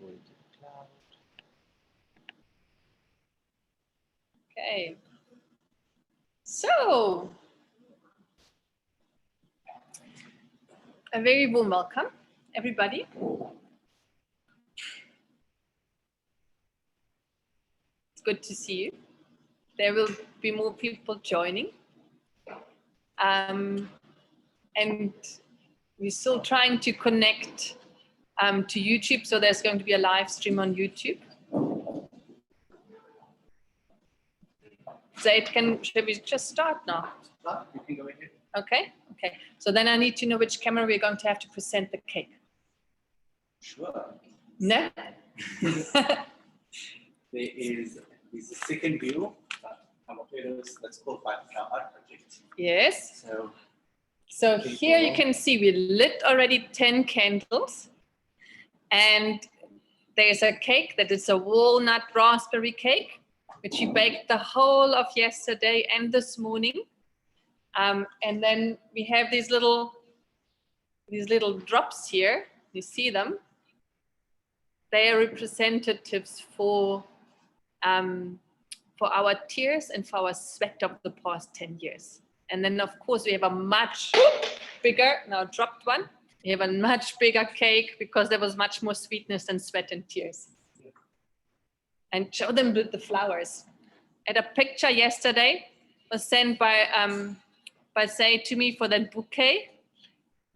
go into the cloud. Okay. So, a very warm welcome, everybody. It's good to see you. There will be more people joining. And we're still trying to connect to YouTube, so there's going to be a live stream on YouTube. Zaid, should we just start now? You can go ahead. Okay, okay. So then I need to know which camera we're going to have to present the cake. Sure. No? There is a second view. Let's call Phantasy art project. Yes. So Okay, here you cool. can see we lit already 10 candles. And there's a cake that is a walnut raspberry cake, which we baked the whole of yesterday and this morning. And then we have these little drops here. You see them? They are representatives for our tears and for our sweat of the past 10 years. And then, of course, we have a much bigger, now dropped one. We have a much bigger cake because there was much more sweetness than sweat and tears. And show them with the flowers. And a picture yesterday was sent by Say to me for that bouquet.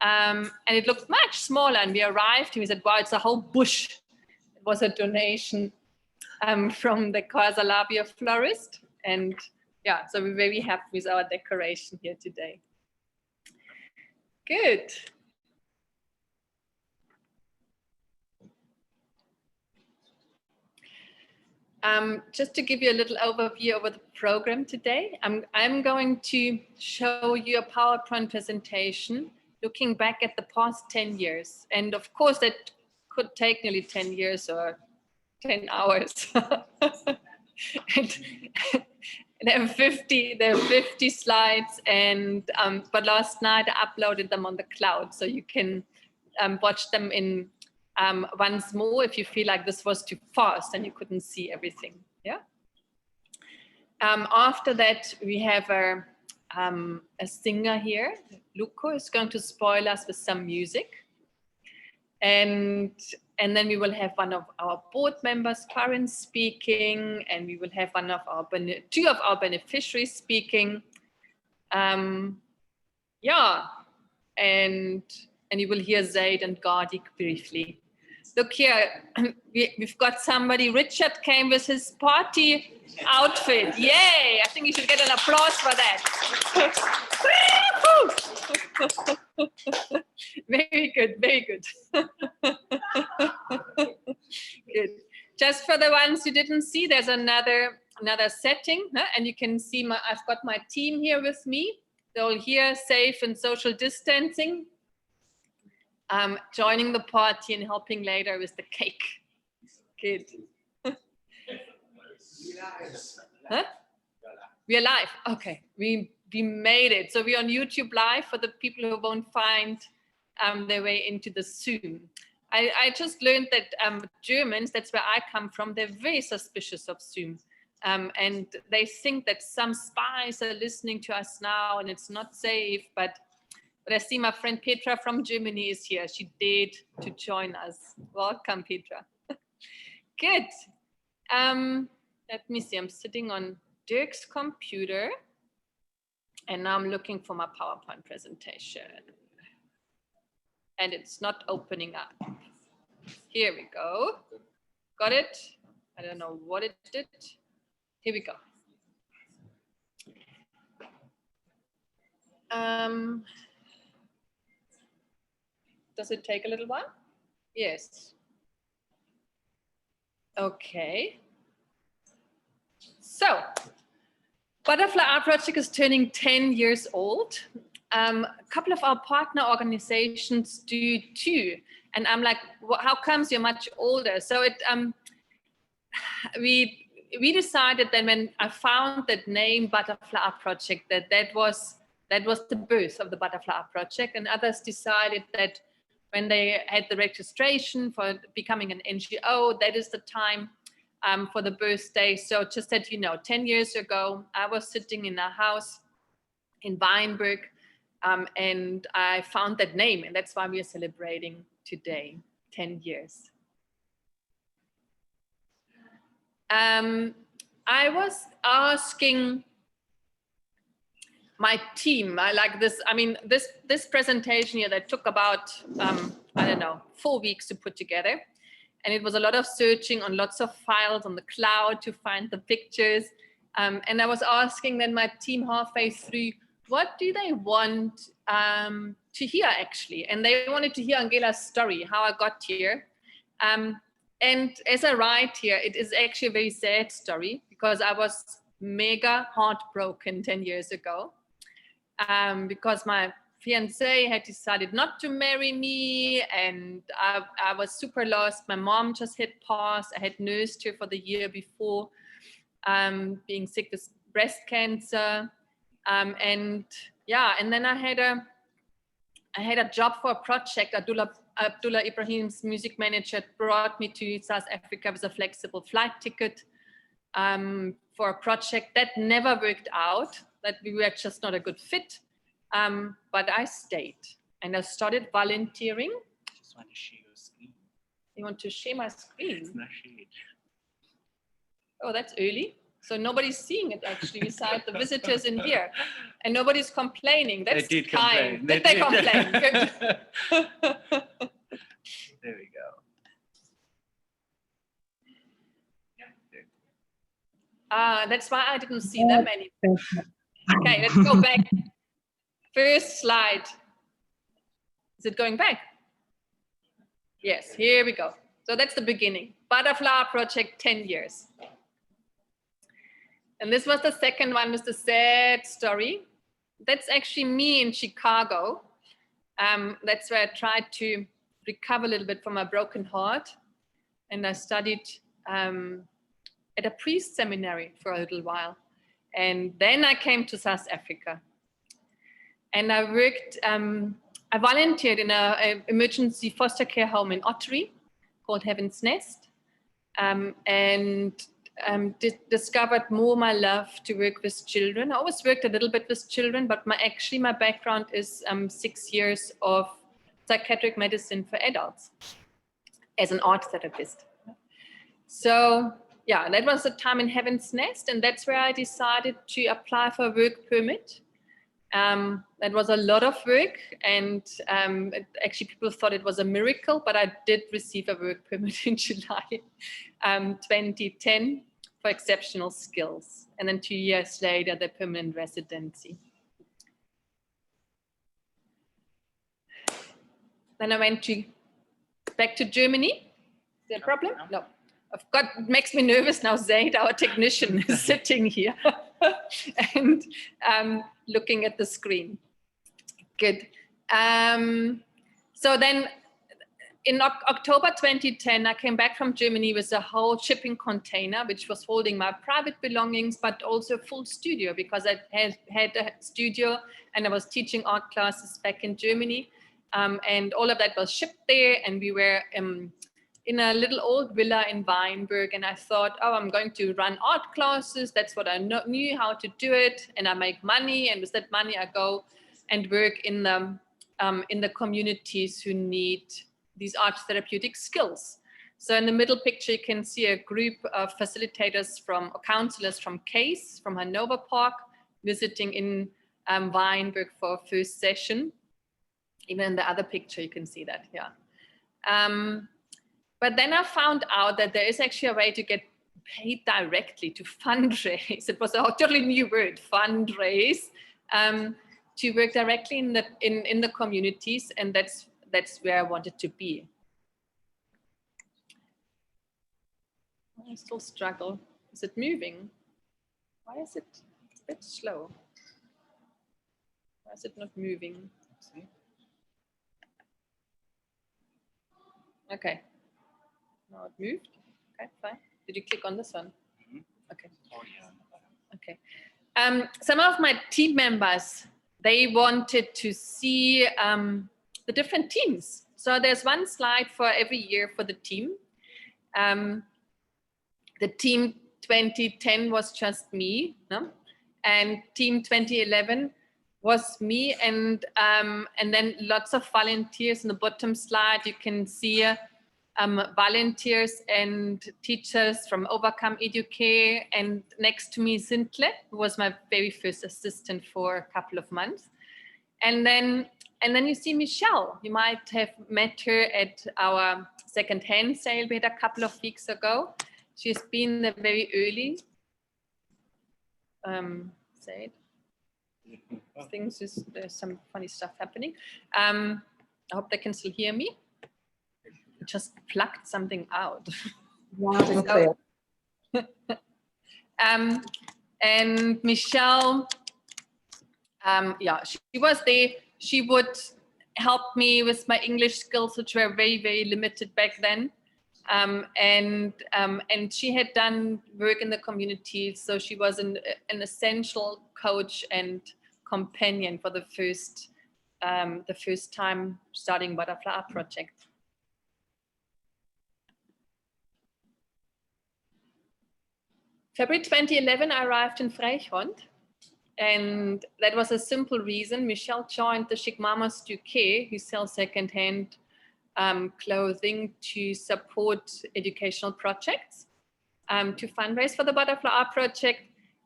And it looked much smaller. And we arrived and we said, wow, it's a whole bush. It was a donation from the Casa Labia florist. And yeah, so we're very happy with our decoration here today. Good. Just to give you a little overview over the program today, I'm going to show you a PowerPoint presentation looking back at the past 10 years. And of course, that could take nearly 10 years or 10 hours. And there are 50 slides, and but last night I uploaded them on the cloud, so you can watch them in once more if you feel like this was too fast and you couldn't see everything. Yeah. After that, we have a singer here. Luco is going to spoil us with some music, and then we will have one of our board members, Karen, speaking, and we will have two of our beneficiaries speaking. Yeah, and you will hear Zaid and Gardik briefly. Look here, we've got somebody. Richard came with his party outfit. Yay! I think you should get an applause for that. Very good, very good. Good. Just for the ones who didn't see, there's another setting, huh? And you can see I've got my team here with me. They're all here, safe and social distancing. Joining the party and helping later with the cake. Good. Huh? We're live. Okay, we made it. So we're on YouTube Live for the people who won't find their way into the Zoom. I just learned that Germans, that's where I come from, they're very suspicious of Zoom. And they think that some spies are listening to us now and it's not safe, but I see my friend Petra from Germany is here. She dared to join us. Welcome, Petra. Good. Let me see. I'm sitting on Dirk's computer, and now I'm looking for my PowerPoint presentation. And it's not opening up. Here we go. Got it? I don't know what it did. Here we go. Does it take a little while? Yes. Okay. So, Butterfly Art Project is turning 10 years old. A couple of our partner organizations do too. And I'm like, well, how comes you're much older? So we decided that when I found that name Butterfly Art Project, that was the birth of the Butterfly Art Project, and others decided that when they had the registration for becoming an NGO. That is the time for the birthday. So just that you know, 10 years ago, I was sitting in a house in Weinberg, and I found that name, and that's why we are celebrating today, 10 years. I was asking my team, I like this, I mean, this presentation here that took about, I don't know, 4 weeks to put together. And it was a lot of searching on lots of files on the cloud to find the pictures. And I was asking then my team halfway through, what do they want to hear actually? And they wanted to hear Angela's story, how I got here. And as I write here, it is actually a very sad story because I was mega heartbroken 10 years ago because my fiance had decided not to marry me, and I was super lost. My mom just had passed. I had nursed her for the year before, being sick with breast cancer. And yeah, and then I had a job for a project. Abdullah Ibrahim's music manager brought me to South Africa with a flexible flight ticket for a project that never worked out, that we were just not a good fit. But I stayed and I started volunteering. Just want to share your screen. You want to share my screen? It's not shared. Oh, that's early. So nobody's seeing it actually, besides the visitors in here. And nobody's complaining. That's They did kind. complain. Did they complain? Good. There we go. Yeah, there. That's why I didn't see them anymore. Okay, let's go back. First slide. Is it going back? Yes, here we go. So that's the beginning. Butterfly Project, 10 years. And this was the second one, was the sad story. That's actually me in Chicago. That's where I tried to recover a little bit from a broken heart. And I studied at a priest seminary for a little while. And then I came to South Africa. And I worked, I volunteered in an emergency foster care home in Ottery called Heaven's Nest. And discovered more my love to work with children. I always worked a little bit with children, but my background is 6 years of psychiatric medicine for adults as an art therapist. So yeah, that was the time in Heaven's Nest, and that's where I decided to apply for a work permit. That was a lot of work, and actually people thought it was a miracle, but I did receive a work permit in July 2010 for exceptional skills. And then 2 years later, the permanent residency. Then I went back to Germany. Is there a problem? No. I've got, it makes me nervous now, Zaid, our technician, is sitting here and looking at the screen. Good. So then in October 2010, I came back from Germany with a whole shipping container, which was holding my private belongings, but also a full studio, because I had a studio and I was teaching art classes back in Germany. And all of that was shipped there, and we were in a little old villa in Weinberg, and I thought, oh, I'm going to run art classes. That's what I knew how to do it, and I make money, and with that money I go and work in the communities who need these art therapeutic skills. So in the middle picture, you can see a group of facilitators or counselors from CASE, from Hanover Park, visiting in Weinberg for a first session. Even in the other picture, you can see that, yeah. But then I found out that there is actually a way to get paid directly, to fundraise. It was a totally new word, fundraise, to work directly in the communities, and that's where I wanted to be. I still struggle. Is it moving? Why is it a bit slow? Why is it not moving? Okay. Now it moved. Okay, fine. Did you click on this one? Mm-hmm. Okay. Oh, yeah. Okay. Some of my team members, they wanted to see the different teams. So there's one slide for every year for the team. The team 2010 was just me, no? And team 2011 was me, and then lots of volunteers. In the bottom slide, you can see volunteers and teachers from Overcome Educare, and next to me Sintle, who was my very first assistant for a couple of months. And then you see Michelle. You might have met her at our second-hand sale we had a couple of weeks ago. She's been there very early. Say it. Things is, there's some funny stuff happening. I hope they can still hear me. Just plucked something out. So, and Michelle, yeah, she was there. She would help me with my English skills, which were very, very limited back then. And she had done work in the community, so she was an essential coach and companion for the first time starting Butterfly Art Project. February 2011, I arrived in Freichhond, and that was a simple reason. Michelle joined the Chic Mamas du Quai, who sells secondhand clothing to support educational projects, to fundraise for the Butterfly Art Project,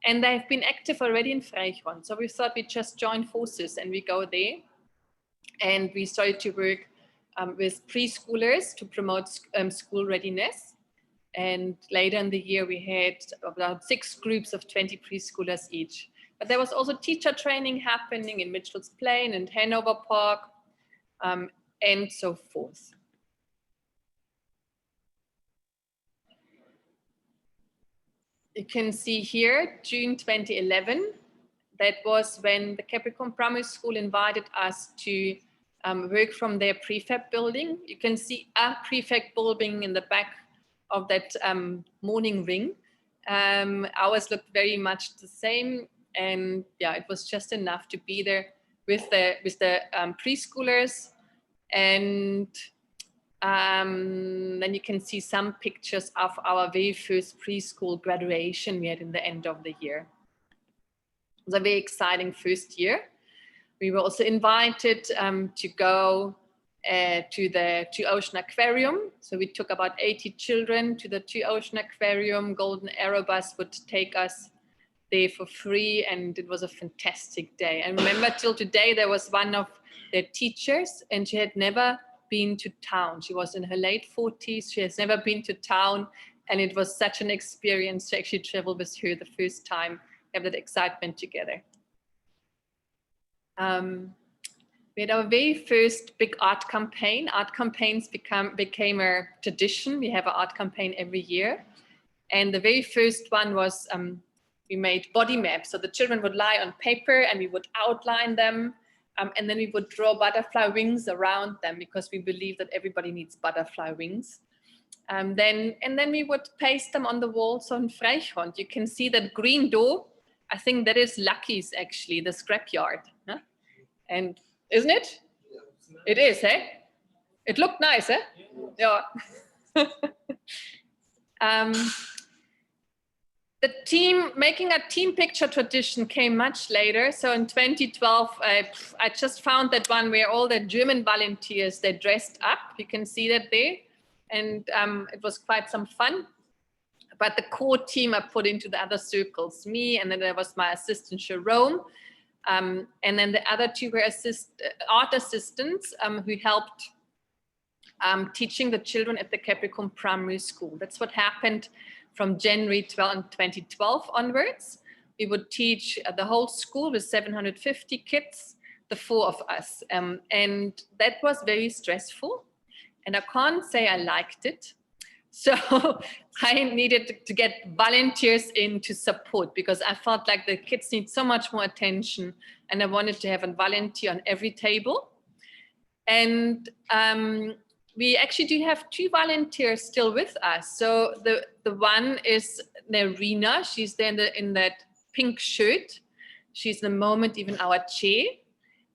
and they've been active already in Freichhond. So we thought we'd just join forces and we go there, and we started to work with preschoolers to promote school readiness. And later in the year, we had about 6 groups of 20 preschoolers each. But there was also teacher training happening in Mitchell's Plain and Hanover Park, and so forth. You can see here, June 2011, that was when the Capricorn Primary School invited us to work from their prefab building. You can see a prefab building in the back of that morning ring. Ours looked very much the same, and yeah, it was just enough to be there with the preschoolers. And then you can see some pictures of our very first preschool graduation we had in the end of the year. It was a very exciting first year. We were also invited to go to the Two Ocean Aquarium. So we took about 80 children to the Two Ocean Aquarium. Golden Arrow Bus would take us there for free, and it was a fantastic day. I remember till today, there was one of their teachers, and she had never been to town. She was in her late 40s. She has never been to town, and it was such an experience to actually travel with her the first time, have that excitement together. We had our very first big art campaign. Art campaigns became a tradition. We have an art campaign every year. And the very first one was, we made body maps. So the children would lie on paper and we would outline them. And then we would draw butterfly wings around them, because we believe that everybody needs butterfly wings. And then we would paste them on the walls on Freichhond. You can see that green door. I think that is Lucky's, actually, the scrapyard. Huh? And isn't it? It is, eh? It looked nice, eh? Yeah. The team, making a team picture tradition came much later. So in 2012, I just found that one where all the German volunteers, they dressed up. You can see that there. And it was quite some fun. But the core team I put into the other circles, me, and then there was my assistant Jerome. And then the other 2 were art assistants who helped teaching the children at the Capricorn Primary School. That's what happened from January 2012 onwards. We would teach the whole school with 750 kids, the 4 of us. And that was very stressful. And I can't say I liked it. So I needed to get volunteers in to support, because I felt like the kids need so much more attention, and I wanted to have a volunteer on every table. And we actually do have 2 volunteers still with us. So the one is Nerina. She's there in that pink shirt. She's in the moment even our chair.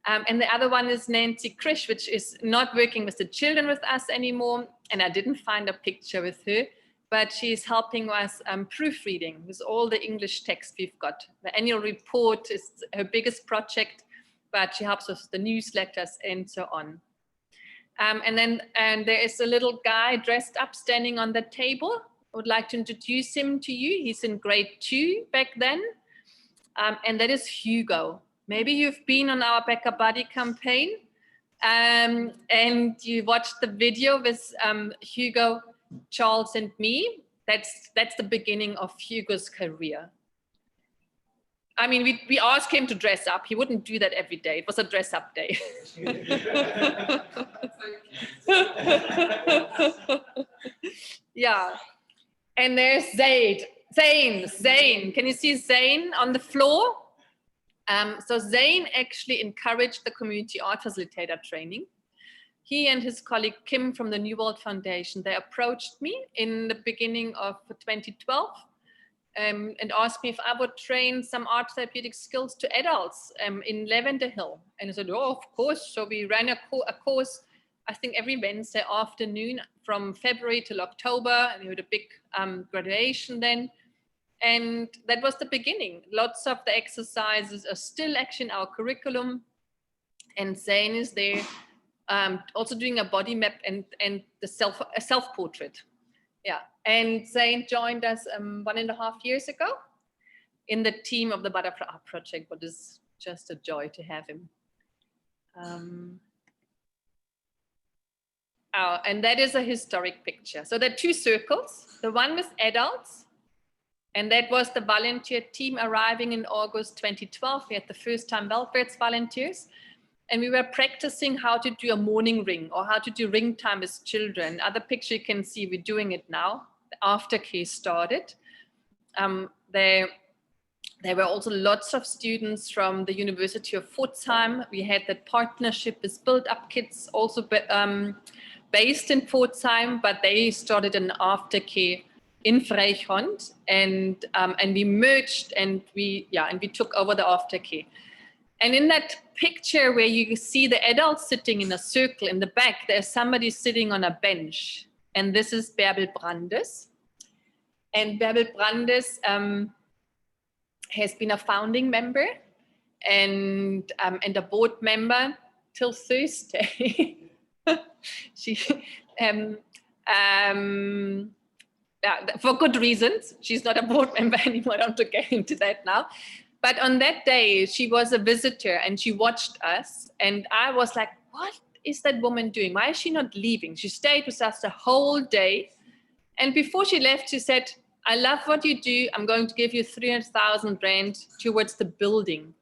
And the other one is Nancy Krish, which is not working with the children with us anymore. And I didn't find a picture with her, but she's helping us proofreading with all the English text we've got. The annual report is her biggest project, but she helps us with the newsletters and so on. And there is a little guy dressed up standing on the table. I would like to introduce him to you. He's in grade 2 back then. And that is Hugo. Maybe you've been on our Back a Buddy campaign and you watched the video with Hugo, Charles and me. That's the beginning of Hugo's career. I mean, we asked him to dress up. He wouldn't do that every day. It was a dress up day. Yeah. And there's Zane. Can you see Zane on the floor? So Zane actually encouraged the community art facilitator training. He and his colleague Kim from the New World Foundation, they approached me in the beginning of 2012 and asked me if I would train some art therapeutic skills to adults in Lavender Hill. And I said, oh, of course. So we ran a course, I think every Wednesday afternoon from February till October, and we had a big graduation then. And that was the beginning. Lots of the exercises are still actually in our curriculum. And Zane is there also doing a body map and the self-portrait. Yeah, and Zane joined us 1.5 years ago in the team of the Butterfly Art Project, but it's just a joy to have him. And that is a historic picture. So there are 2 circles, the one with adults, and that was the volunteer team arriving in August 2012. We had the first time welfare volunteers, and we were practicing how to do a morning ring or how to do ring time with children. Other picture you can see, we're doing it now. The aftercare started. There were also lots of students from the University of Pforzheim. We had that partnership with Build Up Kids, also based in Pforzheim, but they started an aftercare in Freihond, and we merged and we took over the aftercare. And in that picture where you see the adults sitting in a circle in the back, there's somebody sitting on a bench, and this is Bärbel Brandes. And Bärbel Brandes has been a founding member and a board member till Thursday. She for good reasons. She's not a board member anymore. I don't want to get into that now. But on that day, she was a visitor and she watched us. And I was like, what is that woman doing? Why is she not leaving? She stayed with us the whole day. And before she left, she said, I love what you do. I'm going to give you 300,000 rand towards the building.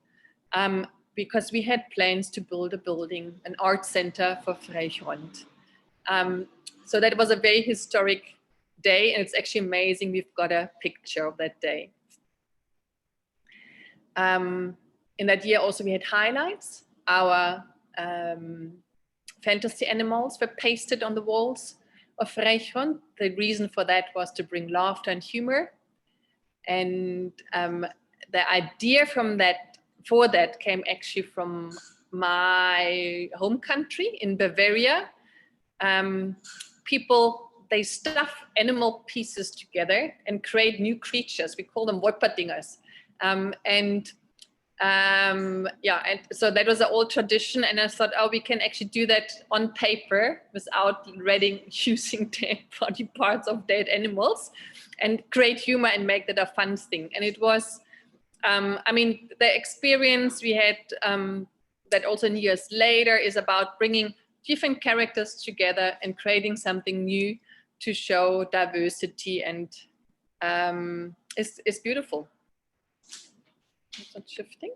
Because we had plans to build a building, an art center for Freihond. So that was a very historic day, and it's actually amazing. We've got a picture of that day. In that year also we had highlights. Our fantasy animals were pasted on the walls of Freihond. The reason for that was to bring laughter and humor. And the idea for that came actually from my home country in Bavaria. People, they stuff animal pieces together and create new creatures. We call them Wolperdingers. And so that was an old tradition. And I thought, oh, we can actually do that on paper without using dead body parts of dead animals and create humor and make that a fun thing. And it was, the experience we had that also years later is about bringing different characters together and creating something new to show diversity, and it's beautiful. It's not shifting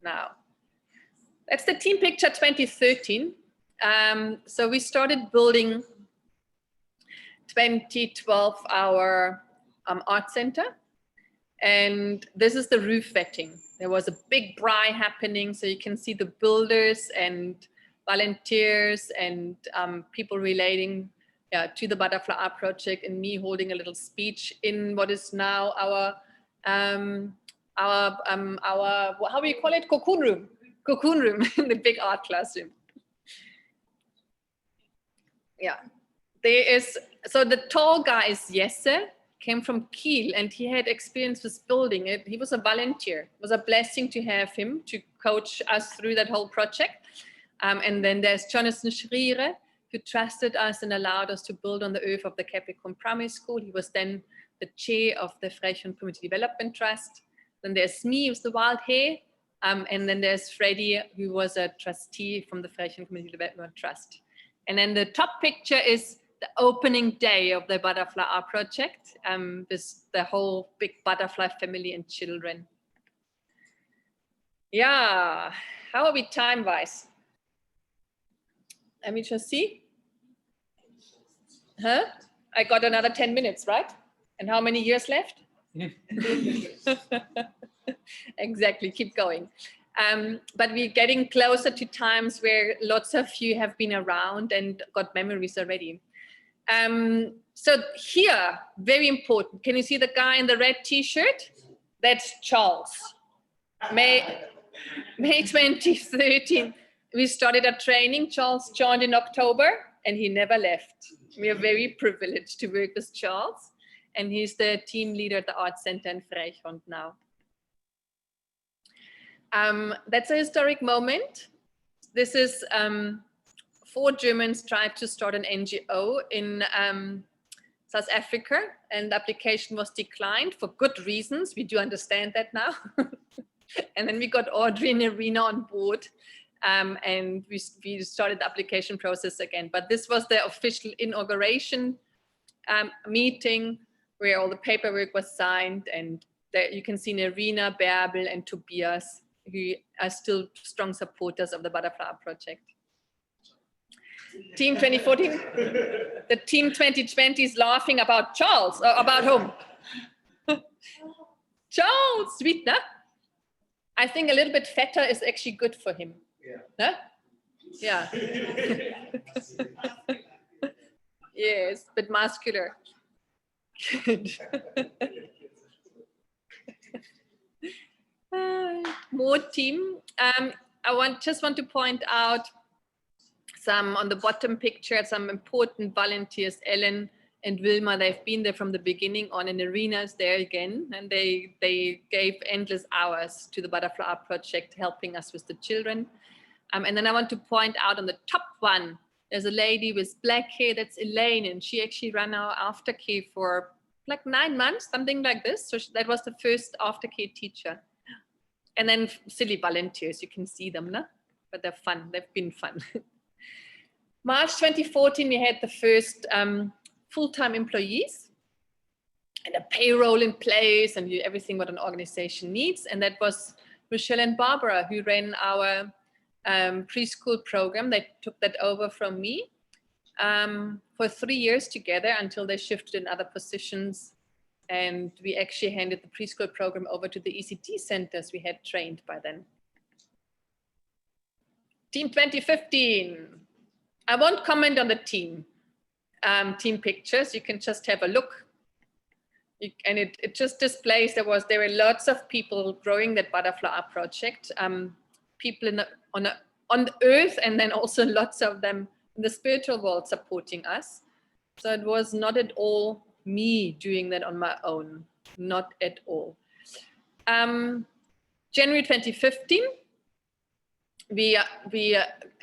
now. That's the team picture 2013. So we started building 2012 our art center. And this is the roof vetting. There was a big braai happening. So you can see the builders and volunteers and people relating to the Butterfly Art Project, and me holding a little speech in what is now our how do you call it? Cocoon room. cocoon room in the big art classroom. Yeah, so the tall guy is Jesse, came from Kiel, and he had experience with building it. He was a volunteer. It was a blessing to have him to coach us through that whole project. And then there's Jonathan Schriere, who trusted us and allowed us to build on the earth of the Capricorn Primary School. He was then the chair of the Frisian Community Development Trust. Then there's me, who's the wild hair. And then there's Freddie, who was a trustee from the Frisian Community Development Trust. And then the top picture is the opening day of the Butterfly Art Project, with the whole big butterfly family and children. Yeah, how are we time-wise? Let me just see. Huh? I got another 10 minutes, right? And how many years left? Exactly, keep going. But we're getting closer to times where lots of you have been around and got memories already. So here, very important. Can you see the guy in the red t-shirt? That's Charles. May 2013, we started a training. Charles joined in October and he never left. We are very privileged to work with Charles, and he's the team leader at the Art Center in Freihond now. That's a historic moment. This is 4 Germans tried to start an NGO in South Africa, and the application was declined for good reasons. We do understand that now. And then we got Audrey and Irina on board, and we started the application process again. But this was the official inauguration meeting where all the paperwork was signed, and there you can see Irina, Bärbel, and Tobias, who are still strong supporters of the Butterfly Art Project. Team 2014, the team 2020 is laughing about Charles, or about whom? Charles, sweet, no? I think a little bit fatter is actually good for him. Yeah. No? Yeah. Yes, but muscular. Good. More team. Just want to point out some on the bottom picture, some important volunteers, Ellen and Wilma. They've been there from the beginning on, and Irina's there again, and they gave endless hours to the Butterfly Art Project, helping us with the children. And then I want to point out on the top one, there's a lady with black hair, that's Elaine, and she actually ran our aftercare for like 9 months, something like this. So that was the first aftercare teacher. And then silly volunteers, you can see them, no? But they're fun, they've been fun. March 2014, we had the first full-time employees and a payroll in place and everything what an organization needs. And that was Michelle and Barbara, who ran our preschool program. They took that over from me for 3 years together until they shifted in other positions. And we actually handed the preschool program over to the ECT centers we had trained by then. Team 2015. I won't comment on the team pictures. You can just have a look. And it just displays there were lots of people growing that Butterfly Art Project. People on the earth, and then also lots of them in the spiritual world supporting us. So it was not at all me doing that on my own, not at all. January 2015, we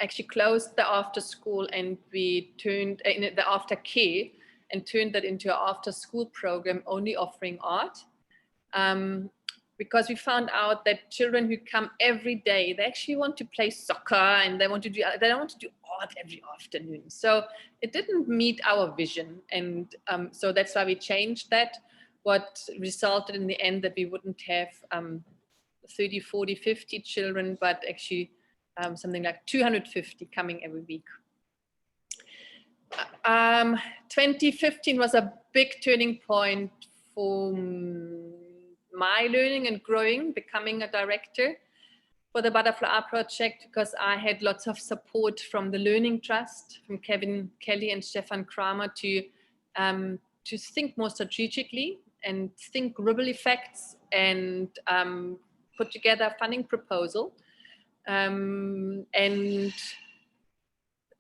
actually closed the after school, and we turned in the after care and turned that into an after school program only offering art. Because we found out that children who come every day, they actually want to play soccer and they don't want to do art every afternoon. So it didn't meet our vision. And so that's why we changed that, what resulted in the end that we wouldn't have 30, 40, 50 children, but actually something like 250 coming every week. 2015 was a big turning point for my learning and growing, becoming a director for the Butterfly Art Project, because I had lots of support from the Learning Trust, from Kevin Kelly and Stefan Kramer to think more strategically and think ripple effects and put together a funding proposal And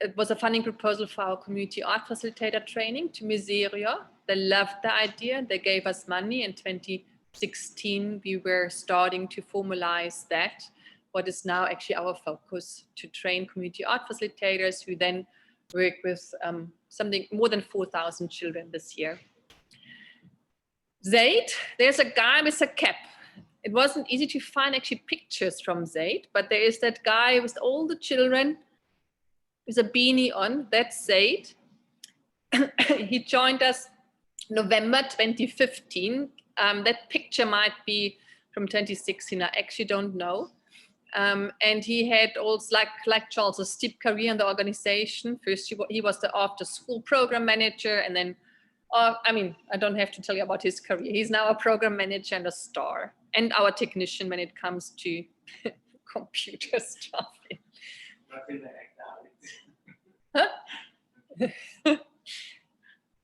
it was a funding proposal for our community art facilitator training to Miseria. They loved the idea. They gave us money. In 2016, we were starting to formalize that, what is now actually our focus, to train community art facilitators who then work with something more than 4,000 children this year. Zaid, there's a guy with a cap. It wasn't easy to find actually pictures from Zaid, but there is that guy with all the children with a beanie on. That's Zaid. He joined us November 2015. That picture might be from 2016. I actually don't know. And he had also, like Charles, a steep career in the organization. First, he was the after-school program manager, and then, I mean, I don't have to tell you about his career. He's now a program manager and a star, and our technician when it comes to computer stuff. Huh?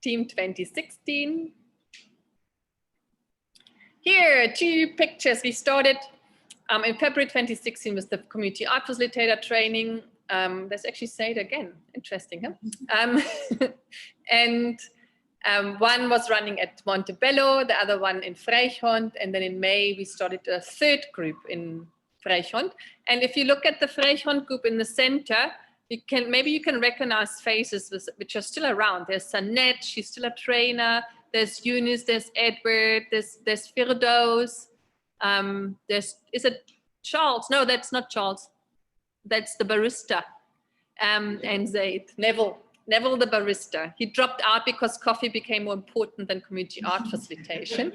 Team 2016. Here, 2 pictures. We started in February 2016 with the community art facilitator training. Let's actually say it again. Interesting, huh? And one was running at Montebello, the other one in Freihond, and then in May we started a 3rd group in Freihond. And if you look at the Freihond group in the center, maybe you can recognize faces which are still around. There's Sanette, she's still a trainer. There's Eunice, there's Edward, there's Firdaus. Is it Charles? No, that's not Charles. That's the barista. And Zaid, Neville the barista. He dropped out because coffee became more important than community art facilitation.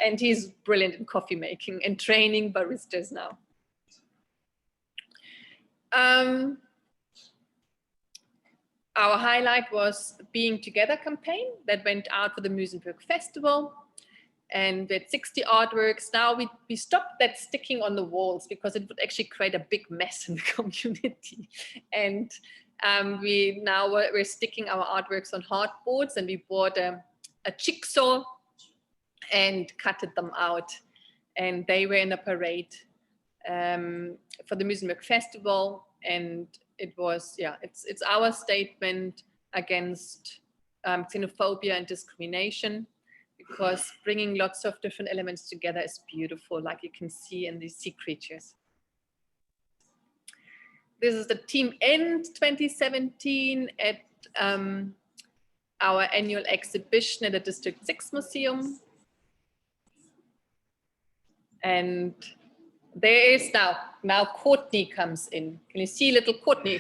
And he's brilliant in coffee making and training baristas now. Our highlight was Being Together campaign that went out for the Musenberg Festival. And we had 60 artworks. Now we stopped that sticking on the walls because it would actually create a big mess in the community. And we're sticking our artworks on hardboards, and we bought a jigsaw and cutted them out. And they were in a parade for the Musenberg Festival. And it was, it's our statement against xenophobia and discrimination, because bringing lots of different elements together is beautiful, like you can see in these sea creatures. This is the team end 2017 at our annual exhibition at the District 6 Museum. And there is now Courtney comes in. Can you see little Courtney?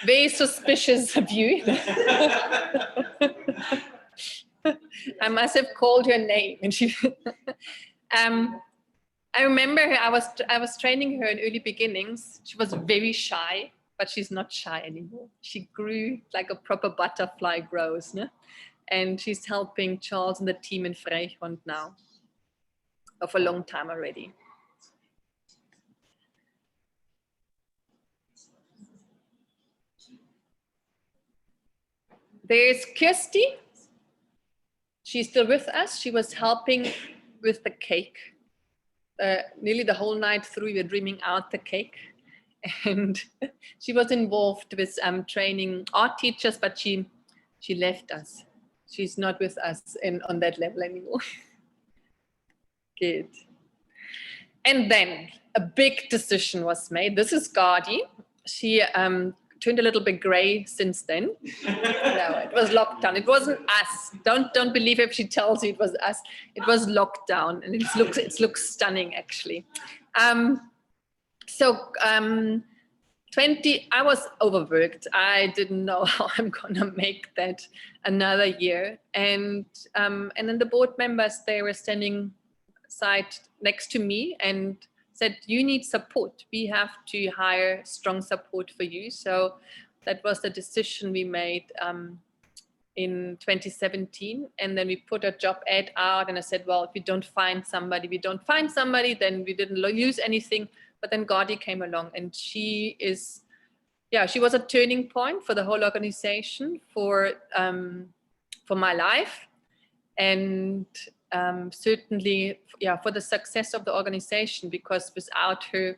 Very suspicious of you. I must have called her name, and she. I remember her. I was training her in early beginnings. She was very shy, but she's not shy anymore. She grew like a proper butterfly grows, no? And she's helping Charles and the team in Freihond now, for a long time already. There's Kirsty. She's still with us. She was helping with the cake. Nearly the whole night through, we were dreaming out the cake. And she was involved with training art teachers, but she left us. She's not with us on that level anymore. Good. And then a big decision was made. This is Gardi. She turned a little bit gray since then. No, it was lockdown. It wasn't us. Don't believe if she tells you it was us. It was lockdown, and it looks stunning actually. I was overworked. I didn't know how I'm gonna make that another year. And then the board members, they were standing side next to me and said, you need support. We have to hire strong support for you. So that was the decision we made in 2017. And then we put a job ad out, and I said, well, if we don't find somebody, then we didn't lose anything. But then Gardi came along, and she was a turning point for the whole organization, for my life, and certainly, for the success of the organization, because without her,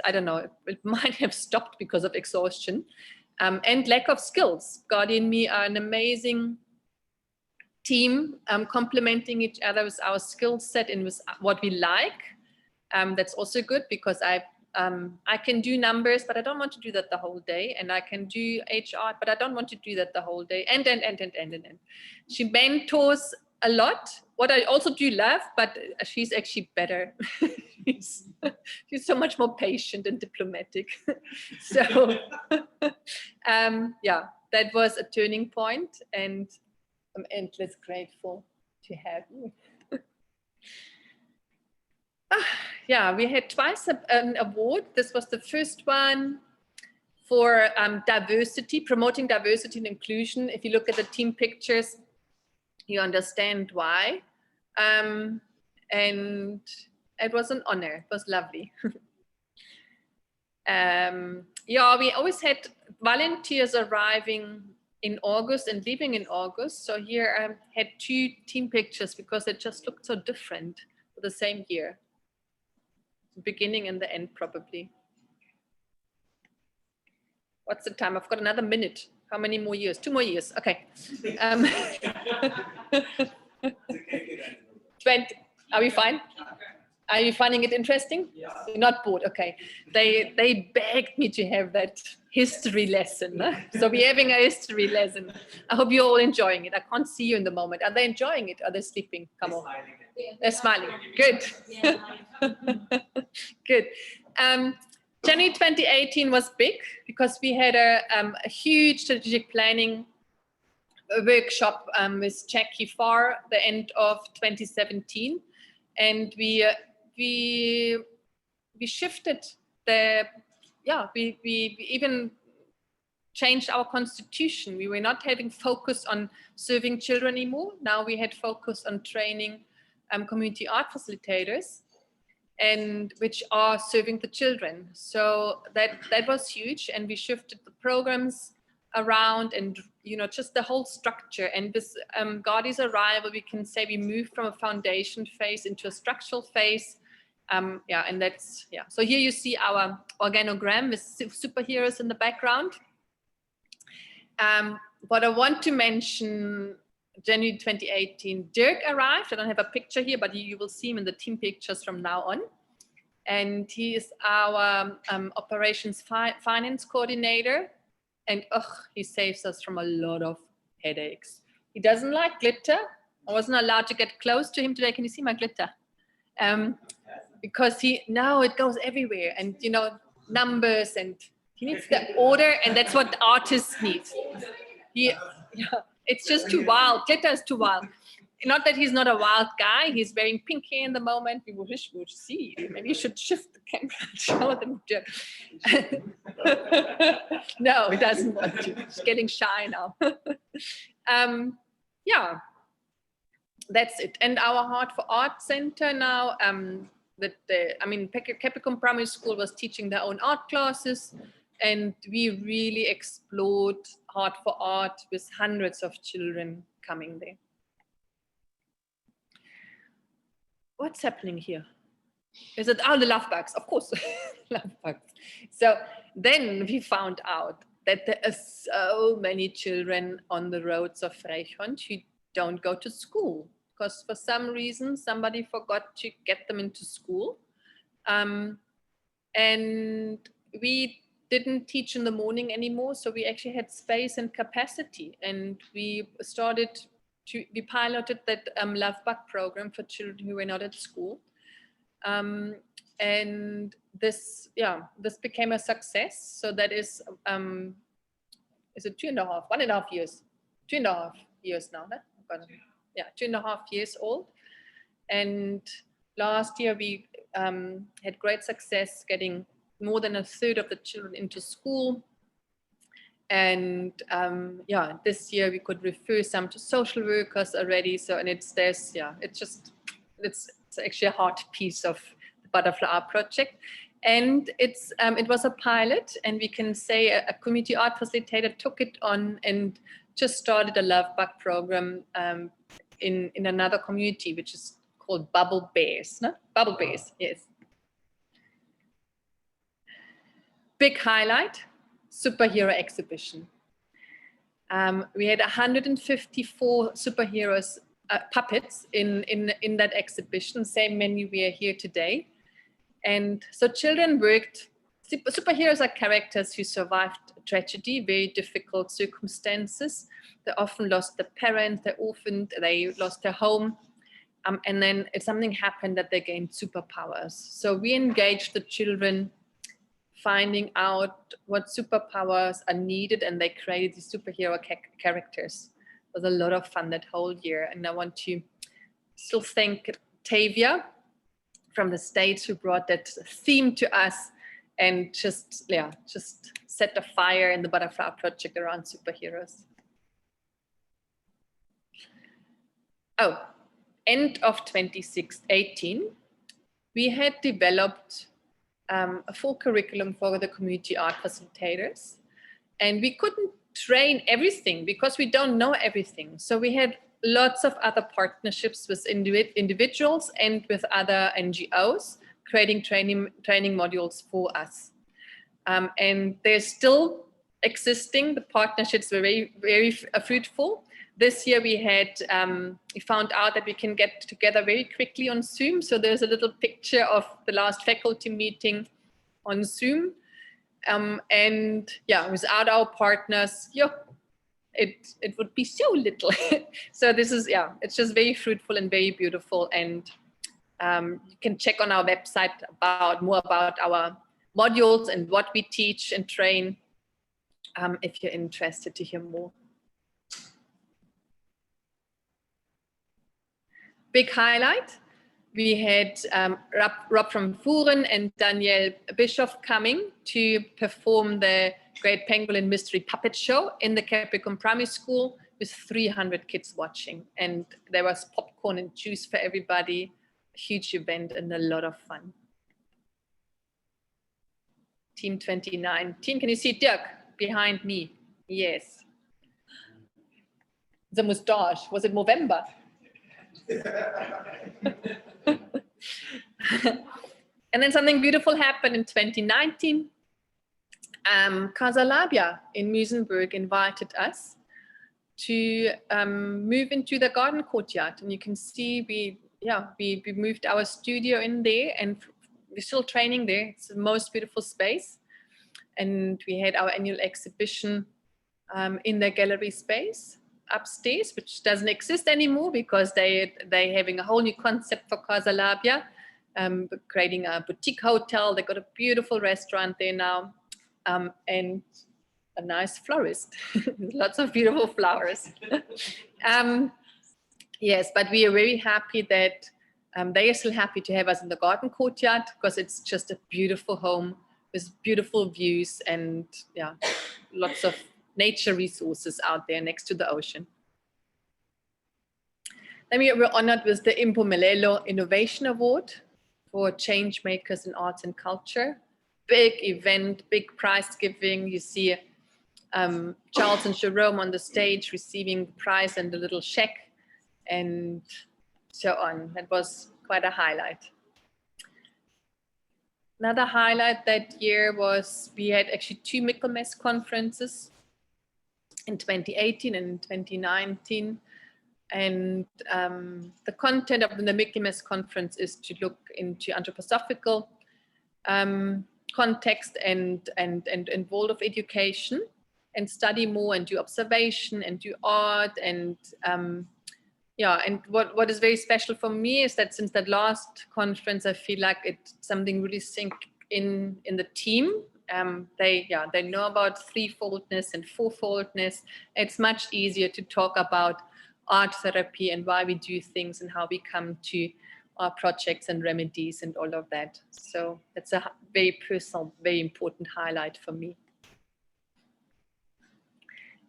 I don't know, it might have stopped because of exhaustion and lack of skills. Gordy and me are an amazing team, complementing each other with our skill set and with what we like. That's also good because I can do numbers, but I don't want to do that the whole day. And I can do HR, but I don't want to do that the whole day. And. She mentors a lot. What I also do love, but she's actually better. she's so much more patient and diplomatic. So yeah, that was a turning point, and I'm endless grateful to have you. Yeah, we had twice an award. This was the first one for diversity, promoting diversity and inclusion. If you look at the team pictures, you understand why. And it was an honor. It was lovely. Yeah, we always had volunteers arriving in August and leaving in August. So here I had 2 team pictures because it just looked so different for the same year. The beginning and the end, probably. What's the time? I've got another minute. How many more years? 2 more years. Okay. 20. Are we fine? Are you finding it interesting? Yeah. You're not bored. Okay. They begged me to have that history lesson. Huh? So we're having a history lesson. I hope you're all enjoying it. I can't see you in the moment. Are they enjoying it? Are they sleeping? Come on. They're smiling. Good. Good. January 2018 was big because we had a huge strategic planning workshop with Jackie Farr the end of 2017, and we shifted we even changed our constitution. We were not having focus on serving children anymore. Now we had focus on training community art facilitators, and which are serving the children. So that was huge, and we shifted the programs around, and just the whole structure. And with Gordy's arrival, we can say we moved from a foundation phase into a structural phase. And that's So here you see our organogram with superheroes in the background. What I want to mention, January 2018, Dirk arrived. I don't have a picture here, but you will see him in the team pictures from now on. And he is our operations finance coordinator. And he saves us from a lot of headaches. He doesn't like glitter. I wasn't allowed to get close to him today. Can you see my glitter? Because it goes everywhere. And, numbers, and he needs the order. And that's what artists need. It's just too wild. Glitter is too wild. Not that he's not a wild guy. He's wearing pink hair in the moment. We wish we would see. Maybe you should shift the camera and show them. No, he doesn't want to. He's getting shy now. That's it. And our Heart for Art Center now, Capricorn Primary School was teaching their own art classes, and we really explored Heart for Art with hundreds of children coming there. What's happening here? Is it the love bugs? Of course, love bugs. So then we found out that there are so many children on the roads of Frechhond who don't go to school because for some reason somebody forgot to get them into school. And we didn't teach in the morning anymore, so we actually had space and capacity, and we piloted that Love Bug program for children who were not at school. And this became a success. So that is it 1.5 years? 2.5 years now, huh? 2.5 years old. And last year we had great success getting more than a third of the children into school. And this year we could refer some to social workers already. So, and it's actually a heart piece of the Butterfly Art Project. And it was a pilot, and we can say a community art facilitator took it on and just started a Love Bug program in another community, which is called Bubble Bears. No? Bubble Bears, yes. Big highlight, superhero exhibition. We had 154 superheroes, puppets in that exhibition, same many we are here today. And so children worked, superheroes are characters who survived tragedy, very difficult circumstances. They often lost their parents, they're orphaned, they lost their home. And then something happened that they gained superpowers. So we engaged the children finding out what superpowers are needed, and they created these superhero characters. It was a lot of fun that whole year. And I want to still thank Tavia from the States who brought that theme to us and just set a fire in the Butterfly Project around superheroes. Oh, end of 2018, we had developed a full curriculum for the community art facilitators. And we couldn't train everything because we don't know everything. So we had lots of other partnerships with individuals and with other NGOs, creating training modules for us. And they're still existing. The partnerships were very, very fruitful. This year we found out that we can get together very quickly on Zoom. So there's a little picture of the last faculty meeting on Zoom. And yeah, without our partners, it would be so little. So this is, it's just very fruitful and very beautiful. And you can check on our website more about our modules and what we teach and train if you're interested to hear more. Big highlight, we had Rob from Furen and Danielle Bischoff coming to perform the Great Pangolin Mystery Puppet Show in the Capricorn Primary School with 300 kids watching. And there was popcorn and juice for everybody, a huge event and a lot of fun. Team 2019, can you see Dirk behind me? Yes. The mustache, was it November? And then something beautiful happened in 2019. Casa Labia in Musenberg invited us to move into the garden courtyard. And you can see we moved our studio in there and we're still training there. It's the most beautiful space. And we had our annual exhibition in the gallery space upstairs, which doesn't exist anymore because they're having a whole new concept for Casa Labia, creating a boutique hotel. They got a beautiful restaurant there now, and a nice florist. Lots of beautiful flowers. Yes, but we are very happy that they are still happy to have us in the garden courtyard because it's just a beautiful home with beautiful views and lots of nature resources out there next to the ocean. Then we were honored with the Impumelelo Innovation Award for change makers in arts and culture. Big event, big prize giving. You see Charles and Jerome on the stage receiving the prize and the little check and so on. That was quite a highlight. Another highlight that year was we had actually 2 Michaelmas conferences in 2018 and 2019. And the content of the Michaelmas conference is to look into anthroposophical context and world of education and study more and do observation and do art and and what is very special for me is that since that last conference, I feel like it's something really sink in the team. They know about threefoldness and fourfoldness. It's much easier to talk about art therapy and why we do things and how we come to our projects and remedies and all of that. So it's a very personal, very important highlight for me.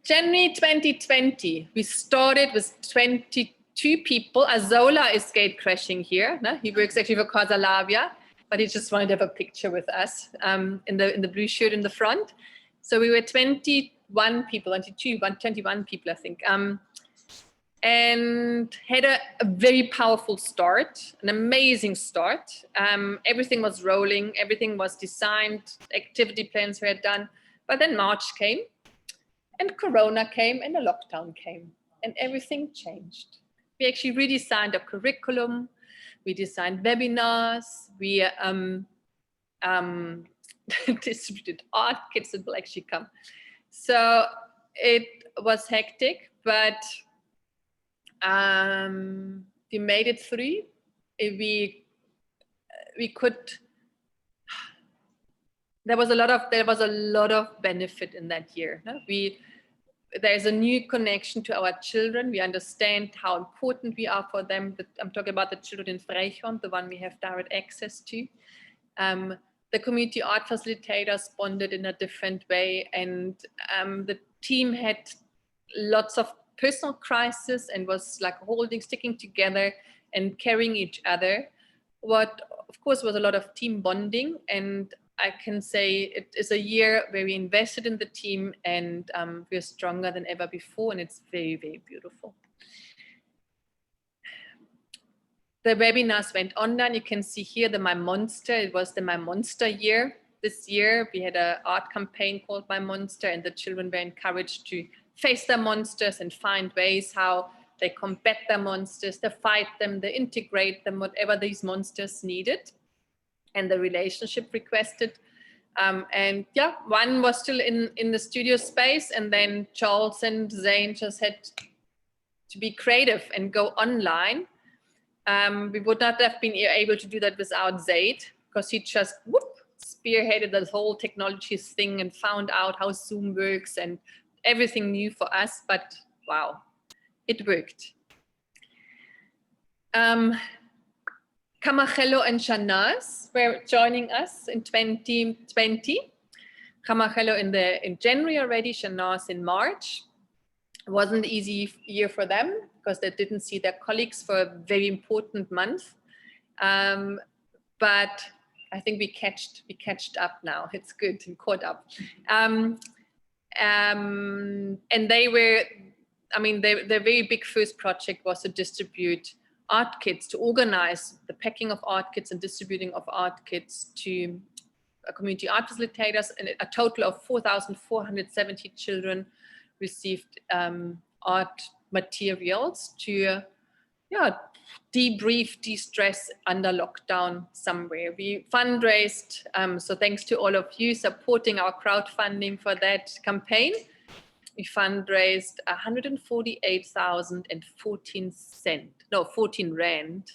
January 2020, we started with 22 people. Azola is gate crashing here. No? He works actually for Casa Labia, but he just wanted to have a picture with us in the blue shirt in the front. So we were 21 people, 21 people, I think. and had a very powerful start, an amazing start. Everything was rolling, everything was designed, activity plans were done. But then March came, and Corona came, and the lockdown came, and everything changed. We actually redesigned our curriculum, we designed webinars, we distributed art kits that will actually come. So it was hectic, but we made it through. We could. There was a lot of benefit in that year. No? There's a new connection to our children. We understand how important we are for them. I'm talking about the children in Frechon, the one we have direct access to. The community art facilitators bonded in a different way, and the team had lots of personal crisis and was like sticking together and carrying each other. What, of course, was a lot of team bonding, and I can say it is a year where we invested in the team, and we're stronger than ever before, and it's very, very beautiful. The webinars went online. You can see here the My Monster. It was the My Monster year. This year we had an art campaign called My Monster, and the children were encouraged to face their monsters and find ways how they combat their monsters, they fight them, they integrate them, whatever these monsters needed and the relationship requested. And yeah, one was still in the studio space, and then Charles and Zane just had to be creative and go online. We would not have been able to do that without Zaid, because he just spearheaded this whole technologies thing and found out how Zoom works and everything new for us, but wow, it worked. Camachello and Shanaz were joining us in 2020. Camachello in January already, Shanaz in March. It wasn't an easy year for them because they didn't see their colleagues for a very important month. But I think we catched up now. It's good, we caught up. And they were, I mean, their very big first project was to distribute art kits, to organize the packing of art kits and distributing of art kits to community art facilitators, and a total of 4,470 children received art materials to debrief, de-stress under lockdown somewhere. We fundraised, so thanks to all of you supporting our crowdfunding for that campaign. We fundraised 14 rand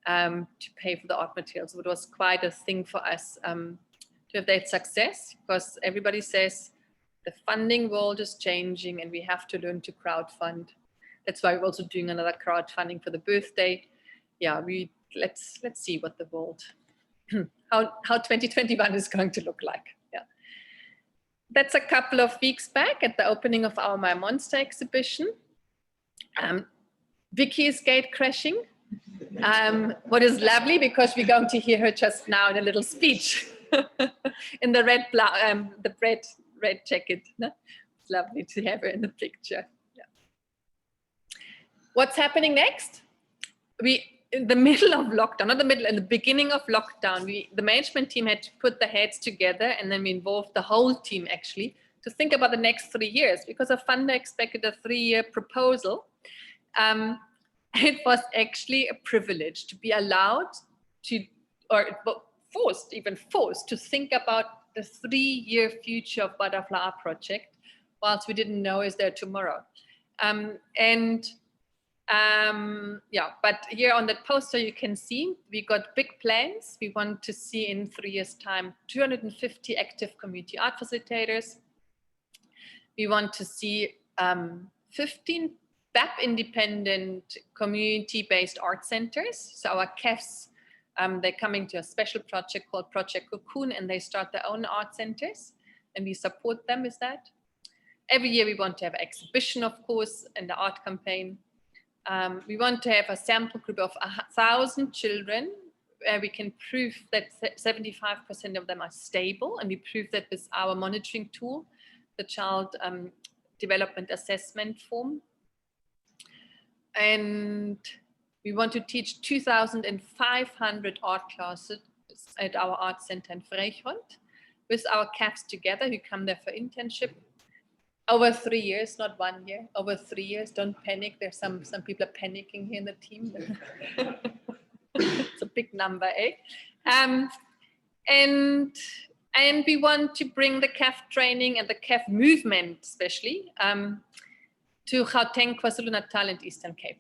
to pay for the art materials. So it was quite a thing for us to have that success, because everybody says the funding world is changing and we have to learn to crowdfund. That's why we're also doing another crowdfunding for the birthday. Yeah, let's see what the world, how 2021 is going to look like. Yeah, that's a couple of weeks back at the opening of our My Monster exhibition. Vicky is gate crashing. What is lovely, because we're going to hear her just now in a little speech in the red jacket. No? It's lovely to have her in the picture. Yeah. What's happening next? In the middle of lockdown, in the beginning of lockdown, the management team had to put their heads together, and then we involved the whole team actually to think about the next 3 years, because a funder expected a 3-year proposal. It was actually a privilege to be allowed to, or forced to think about the 3-year future of Butterfly Art Project, whilst we didn't know is there tomorrow. But here on that poster you can see we got big plans. We want to see in 3 years' time 250 active community art facilitators. We want to see 15 BAP independent community-based art centers. So our CAFs, they're coming to a special project called Project Cocoon, and they start their own art centers, and we support them with that. Every year we want to have an exhibition, of course, and the art campaign. We want to have a sample group of 1,000 children where we can prove that 75% of them are stable, and we prove that with our monitoring tool, the Child Development Assessment Form. And we want to teach 2,500 art classes at our art center in Freichrond with our CAFs together who come there for internship. Over 3 years, not 1 year, over 3 years. Don't panic. There's some people are panicking here in the team. It's a big number, eh? And we want to bring the CAF training and the CAF movement, especially, to Gauteng, KwaZulu-Natal, and Eastern Cape.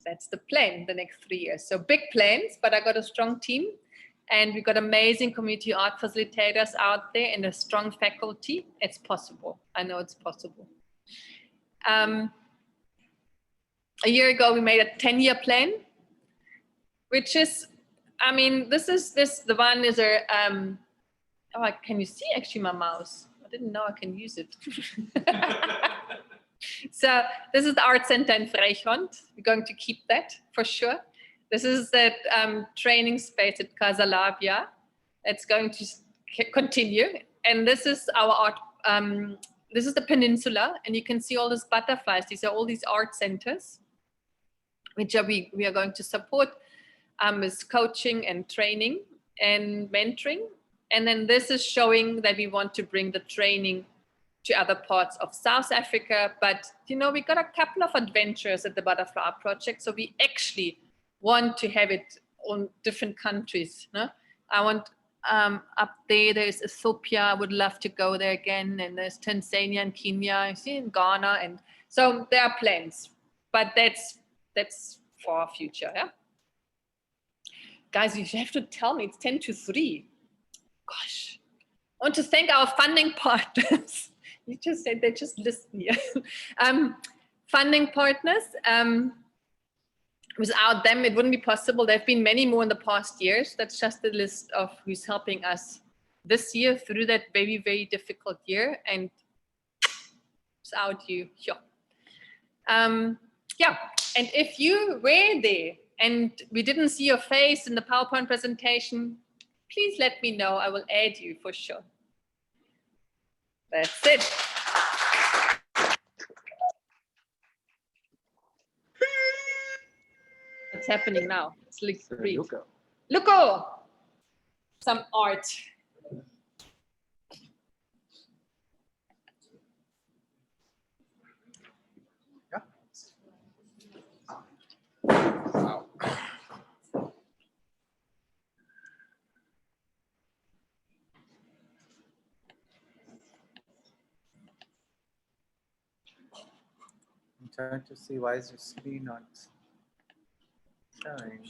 That's the plan the next 3 years. So big plans, but I got a strong team. And we've got amazing community art facilitators out there and a strong faculty. It's possible. I know it's possible. A year ago, we made a 10-year plan, which is, I mean, the one is a, oh, can you see actually my mouse? I didn't know I can use it. So this is the art center in Freichrond. We're going to keep that for sure. This is that training space at Casa Labia. It's going to continue. And this is our art, this is the peninsula. And you can see all these butterflies. These are all these art centers, which we are going to support with coaching and training and mentoring. And then this is showing that we want to bring the training to other parts of South Africa. But, you know, we got a couple of adventures at the Butterfly Art Project. So we actually want to have it on different countries. No? I want up there's Ethiopia. I would love to go there again. And there's Tanzania and Kenya, I see in Ghana. And so there are plans, but that's for our future. Yeah. Guys, you have to tell me it's 10 to 3. Gosh, I want to thank our funding partners. You just said they just listen here. Funding partners. Without them, it wouldn't be possible. There have been many more in the past years. That's just a list of who's helping us this year through that very, very difficult year. And without you, sure. Yeah, and if you were there and we didn't see your face in the PowerPoint presentation, please let me know. I will add you for sure. That's it. What's happening now? It's like Luco. Some art. Yeah. Wow. I'm trying to see why is your screen not showing.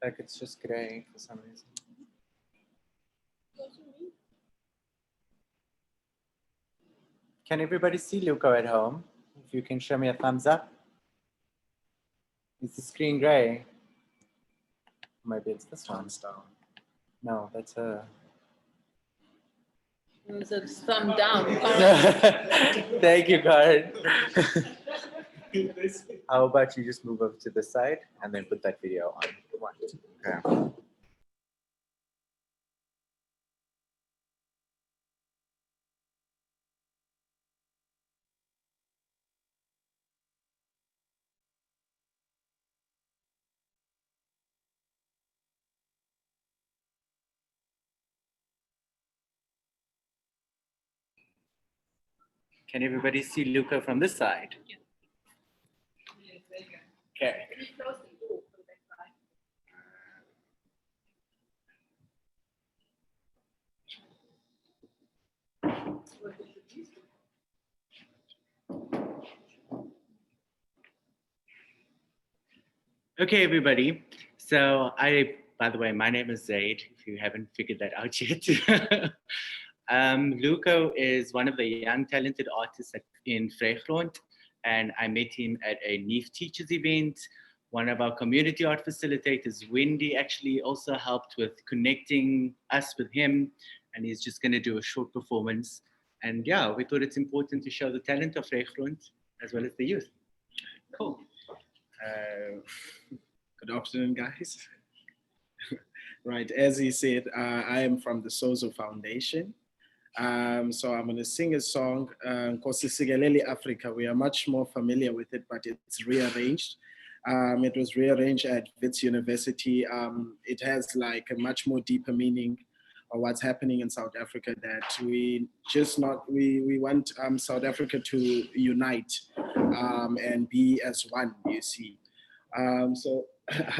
Like it's just gray for some reason. Can everybody see Luco at home? If you can show me a thumbs up. Is the screen gray? Maybe it's this one. No, that's her. It's a thumb down. Thank you, Karen. How about you just move over to the side and then put that video on? Okay. Can everybody see Luca from this side? Okay. Okay, everybody. So by the way, my name is Zaid, if you haven't figured that out yet. Luco is one of the young talented artists in Freichrond, and I met him at a NEEF Teachers event. One of our community art facilitators, Wendy, actually also helped with connecting us with him, and he's just going to do a short performance. And yeah, we thought it's important to show the talent of Freichrond as well as the youth. Cool. Good afternoon, guys. Right, as he said, I am from the Sozo Foundation. So I'm going to sing a song, Nkosi Sikelele Africa. We are much more familiar with it, but it's rearranged. It was rearranged at Wits University. It has like a much more deeper meaning of what's happening in South Africa, that we want South Africa to unite and be as one, you see. So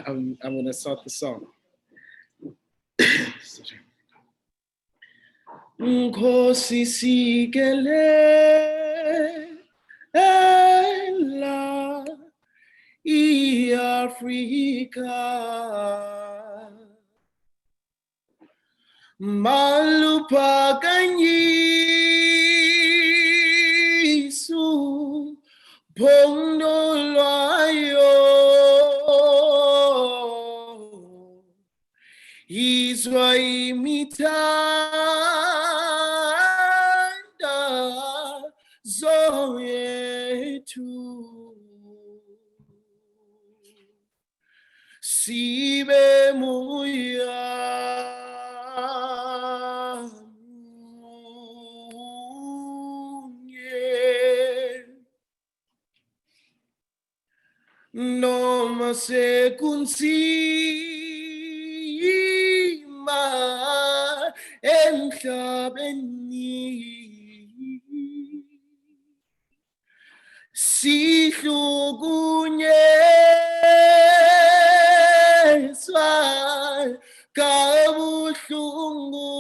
I'm going to start the song. Sorry. Nkosi Sikelele i-Afrika maluphakanyiswa phondo lwayo izwa imithandazo yethu sibe moya munye noma sekunzima emhlabeni sihlukunyezwa kabuhlungu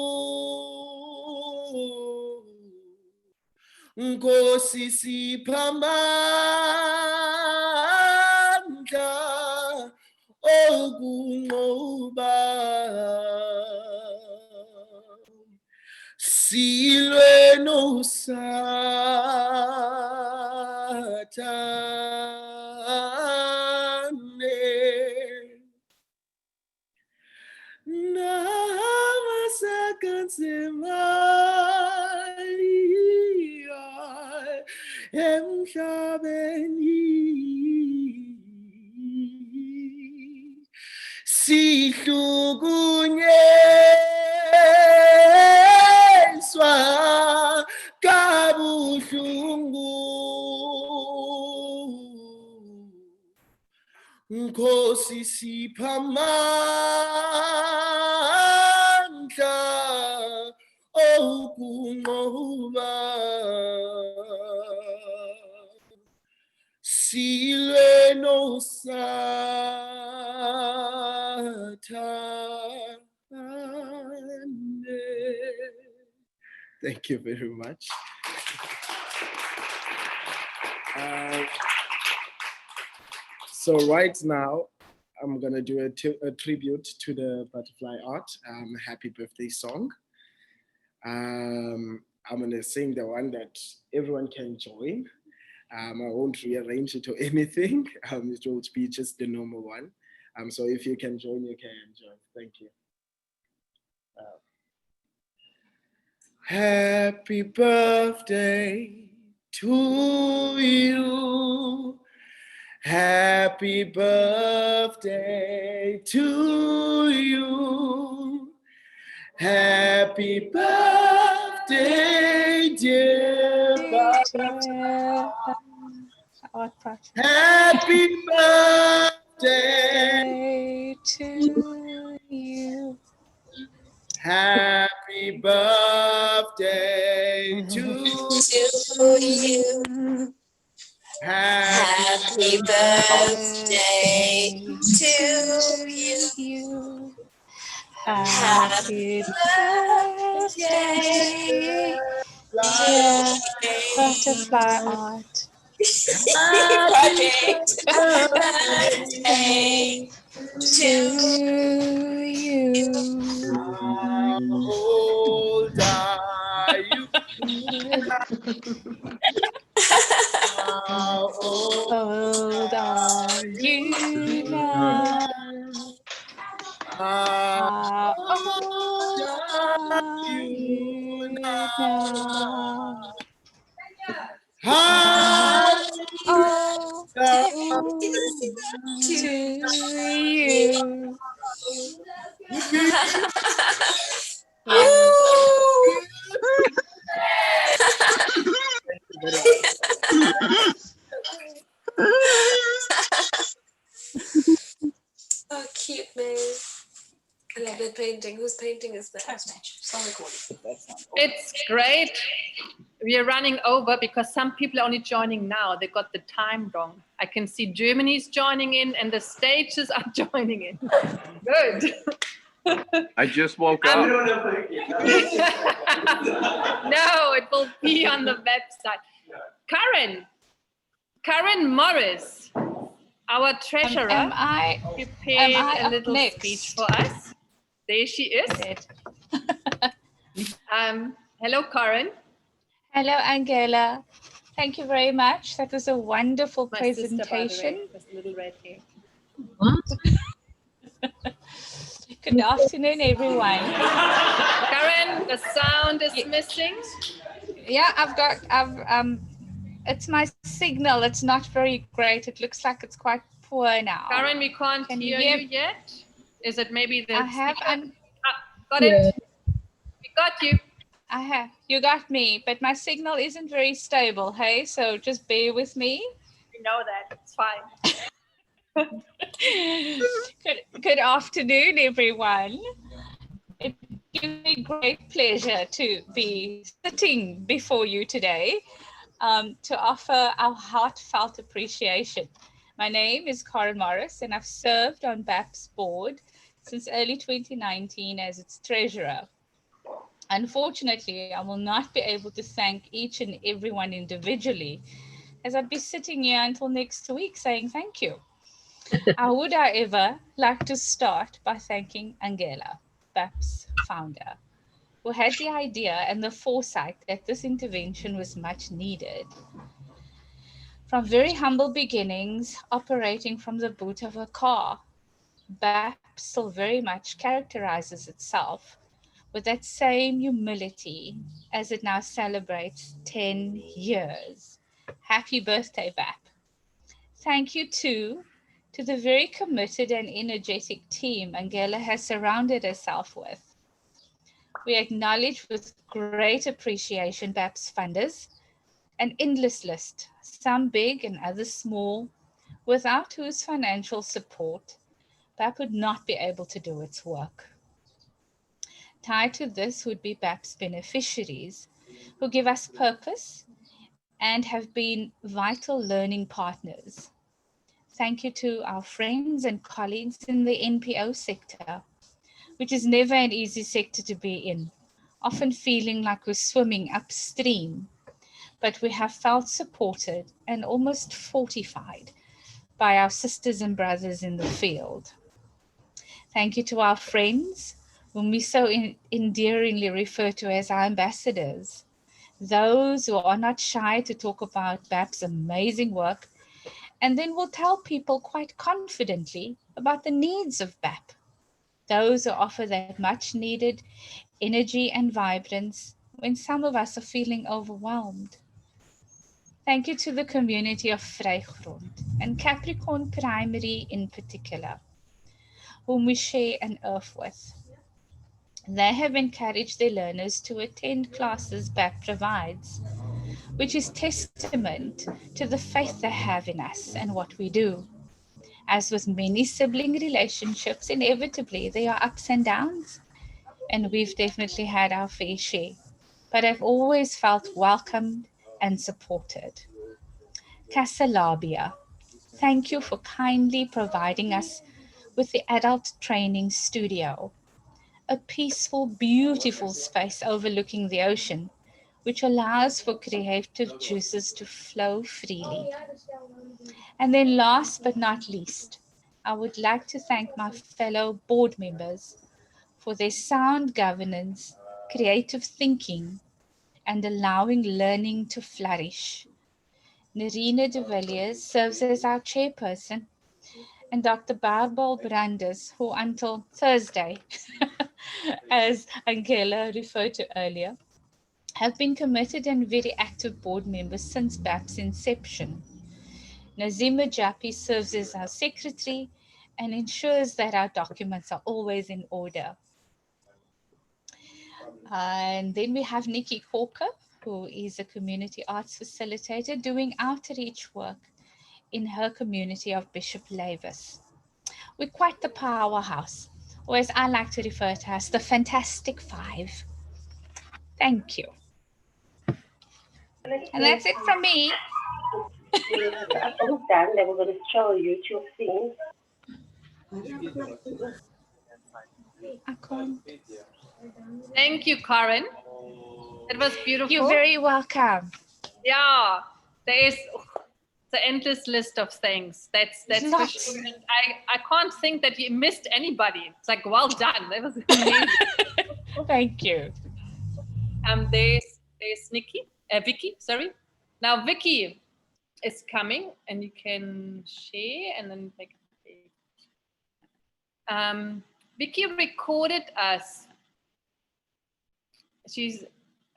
Nkosi sipha amandla okunqoba silwe noSathane namasakanzima emhlabeni sihlukunyezwa kabuhlungu Nkosi sipha amandla okunqoba silwe noSathane. Thank you very much. So right now, I'm gonna do a tribute to the butterfly art. Happy birthday song. I'm gonna sing the one that everyone can join. I won't rearrange it or anything. It will be just the normal one. So if you can join, you can join. Thank you. Happy birthday to you. Happy birthday to you. Happy birthday, dear Baba. Happy birthday to you. Happy birthday to you. Happy birthday to you. Happy birthday, dear butterfly art. Happy birthday to you. How old are you? How old are you now? How old are you now? How old to you? Yeah. have been painting. Whose painting is that? It's not recording. It's great. We are running over because some people are only joining now. They got the time wrong. I can see Germany's joining in and the stages are joining in. Good. I just woke up. No, it will be on the website. Karen Morris, our treasurer, Am I prepared a up little next? speech for us. There she is. Hello, Karen. Hello, Angela. Thank you very much. That was a wonderful My sister, by the way, presentation. with little red hair. Good afternoon, everyone. Karen, the sound is missing. Yeah, it's my signal. It's not very great. It looks like it's quite poor now. Karen, we can't Can you hear hear- you yet. Is it maybe the I have, speaker? Got it. We got you. you got me, but my signal isn't very stable, hey? So just bear with me. We know that. It's fine. Good afternoon, everyone. It gives me great pleasure to be sitting before you today to offer our heartfelt appreciation. My name is Karen Morris, and I've served on BAP's board since early 2019 as its treasurer. Unfortunately, I will not be able to thank each and everyone individually, as I'd be sitting here until next week saying thank you. I would, however, like to start by thanking Angela, BAP's founder, who had the idea and the foresight that this intervention was much needed. From very humble beginnings, operating from the boot of a car, BAP still very much characterizes itself with that same humility as it now celebrates 10 years. Happy birthday, BAP. Thank you too to the very committed and energetic team Angela has surrounded herself with. We acknowledge with great appreciation BAP's funders, an endless list, some big and others small, without whose financial support BAP would not be able to do its work. Tied to this would be BAP's beneficiaries, who give us purpose and have been vital learning partners. Thank you to our friends and colleagues in the NPO sector, which is never an easy sector to be in, often feeling like we're swimming upstream, but we have felt supported and almost fortified by our sisters and brothers in the field. Thank you to our friends, whom we so endearingly refer to as our ambassadors, those who are not shy to talk about BAP's amazing work and then will tell people quite confidently about the needs of BAP, those who offer that much needed energy and vibrance when some of us are feeling overwhelmed. Thank you to the community of Vrygrond and Capricorn Primary in particular, whom we share an earth with. They have encouraged their learners to attend classes BAP provides, which is testament to the faith they have in us and what we do. As with many sibling relationships, inevitably there are ups and downs, and we've definitely had our fair share, but I've always felt welcomed and supported. Casalabia, thank you for kindly providing us with the adult training studio, a peaceful, beautiful space overlooking the ocean, which allows for creative juices to flow freely. And then last but not least, I would like to thank my fellow board members for their sound governance, creative thinking, and allowing learning to flourish. Nerina de Villiers serves as our chairperson, and Dr. Barbel Brandes, who until Thursday, as Angela referred to earlier, have been committed and very active board members since BAP's inception. Nazima Japi serves as our secretary and ensures that our documents are always in order. And then we have Nikki Corker, who is a community arts facilitator doing outreach work in her community of Bishop Lavis. We're quite the powerhouse, or as I like to refer to as the Fantastic Five. Thank you. And that's it from me. Almost done. Then we're going to show a YouTube scene. I can't. Thank you, Karen. It was beautiful. You're very welcome. Yeah, there is the endless list of things. That's for Lots. sure. And I can't think that you missed anybody. It's like, well done. That was amazing. Thank you. There's Vicky, sorry. Now Vicky is coming, and you can share and then take a Vicky recorded us. She's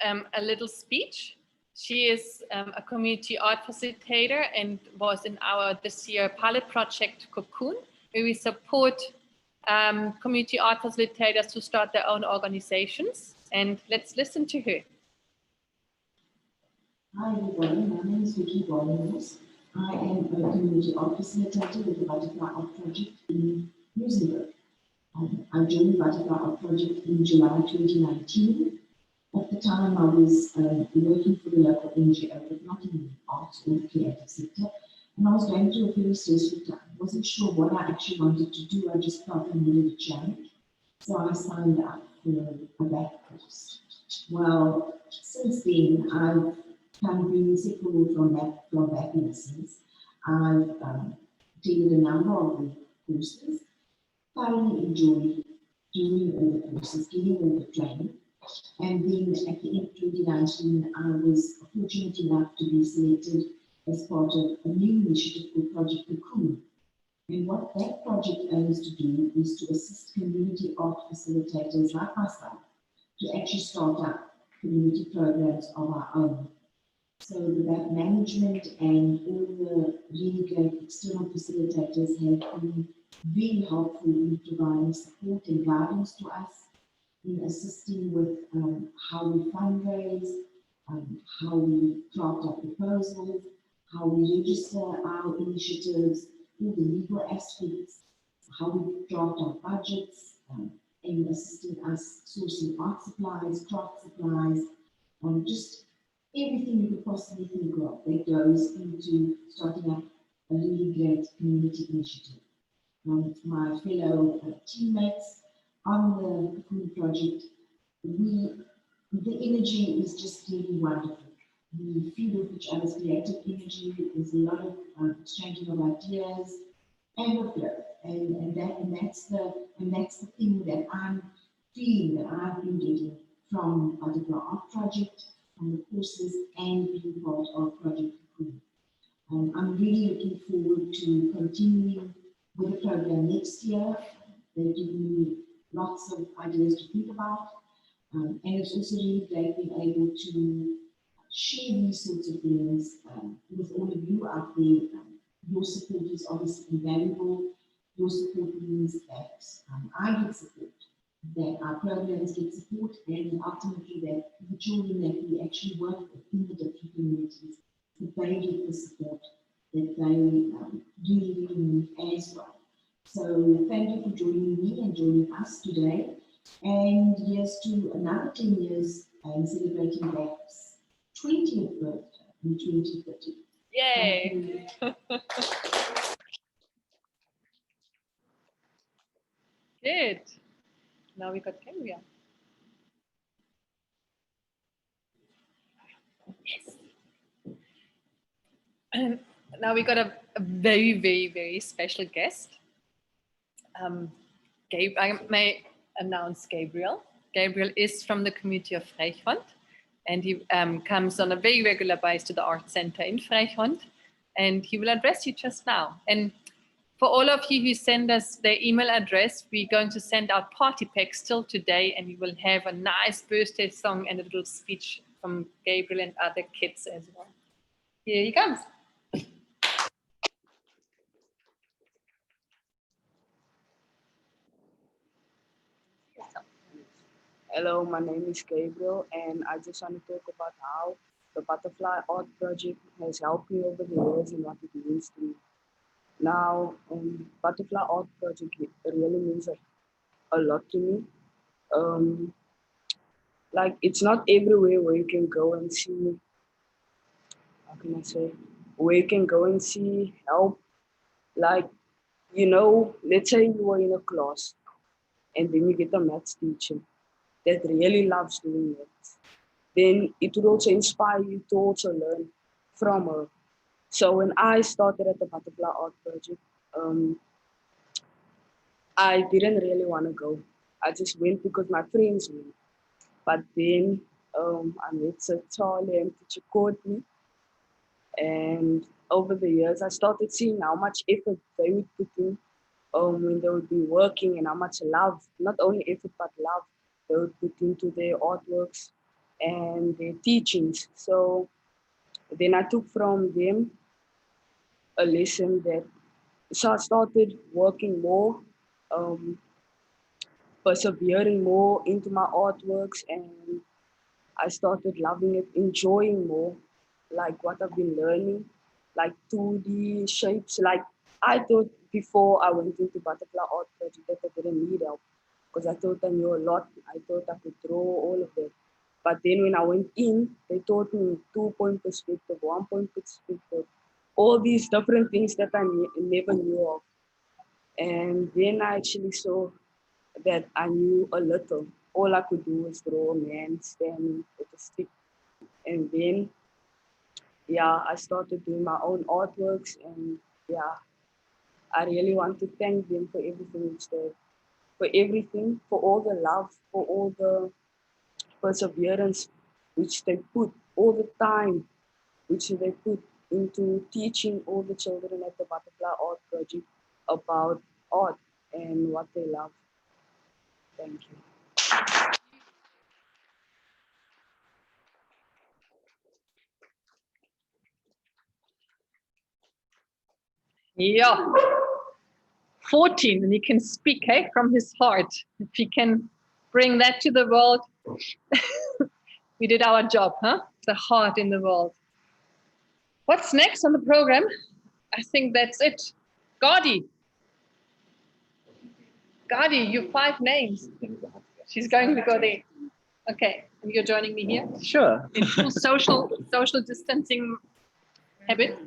a little speech. She is a community art facilitator and was in our this year pilot project Cocoon, where we support community art facilitators to start their own organizations. And let's listen to her. Hi everybody, my name is Vicky Bollingos. I am a community art facilitator with the Butterfly Art Project in New Zealand. I joined the Butterfly Art Project in July 2019. At the time I was working for the local NGO, but not in the arts or the creative sector. And I was going through a very stressful time. I wasn't sure what I actually wanted to do. I just felt I needed a change. So I signed up for a back course. Well, since then, I've kind of been inseparable from back lessons. I've attended a number of the courses, thoroughly enjoyed doing all the courses, getting all the training. And then at the end of 2019, I was fortunate enough to be selected as part of a new initiative called Project Cocoon. And what that project aims to do is to assist community art facilitators like myself to actually start up community programs of our own. So that management and all the really great external facilitators have been very helpful in providing support and guidance to us, in assisting with how we fundraise, how we draft our proposals, how we register our initiatives, all the legal aspects, how we draft our budgets, and assisting us sourcing art supplies, craft supplies, just everything you could possibly think of that goes into starting up a really great community initiative. My fellow teammates on the Cocoon project, the energy is just really wonderful. We feed off each other's creative energy. There's a lot of exchanging of ideas and of love, and that's the thing that I'm feeling that I've been getting from Butterfly Art Project, from the courses, and being part of Project Cocoon. I'm really looking forward to continuing with the program next year. They've given me lots of ideas to think about, and it's also really great being able to share these sorts of things with all of you out there. Your support is obviously invaluable. Your support means that I get support, that our programs get support, and ultimately that the children that we actually work with in the different communities, that they get the support that they really need as well. So thank you for joining me and joining us today. And here's to another 10 years and celebrating BAP's 20th birthday in 2030. Yay! Good. Now we got Kenya. Yes. And now we got a very, very, very special guest. I may announce Gabriel. Gabriel is from the community of Vrygrond, and he comes on a very regular basis to the Art Center in Vrygrond, and he will address you just now. And for all of you who send us their email address, we're going to send out party packs still today, and you will have a nice birthday song and a little speech from Gabriel and other kids as well. Here he comes. Hello, my name is Gabriel, and I just want to talk about how the Butterfly Art Project has helped me over the years and what it means to me. Now, Butterfly Art Project really means a lot to me. Um, like it's not everywhere where you can go and see, how can I say, where you can go and see help. Like, let's say you were in a class and then you get a maths teacher that really loves doing maths. Then it would also inspire you to also learn from her. So when I started at the Butterfly Art Project, I didn't really want to go. I just went because my friends went. But then I met Sir Charlie and teacher caught me. And over the years, I started seeing how much effort they would put in when they would be working and how much love, not only effort, but love they would put into their artworks and their teachings. So then I took from them a lesson that, so I started working more, um, persevering more into my artworks, and I started loving it, enjoying more, like what I've been learning, like 2D shapes. Like I thought before I went into Butterfly Art Project that I didn't need help because I thought I knew a lot. I thought I could draw all of that. But then when I went in, they taught me 2-point perspective, 1-point perspective, all these different things that I never knew of. And then I actually saw that I knew a little. All I could do was draw a man standing with a stick. And then, yeah, I started doing my own artworks. And yeah, I really want to thank them for everything which they, for everything, for all the love, for all the perseverance which they put, all the time which they put into teaching all the children at the Butterfly Art Project about art and what they love. Thank you. Yeah. 14, and he can speak, hey, from his heart. If he can bring that to the world, we did our job, huh? The heart in the world. What's next on the program? I think that's it. Gaudi. Gaudi, you 5 names. She's going to go there. Okay, and you're joining me here Sure. in full social distancing habit.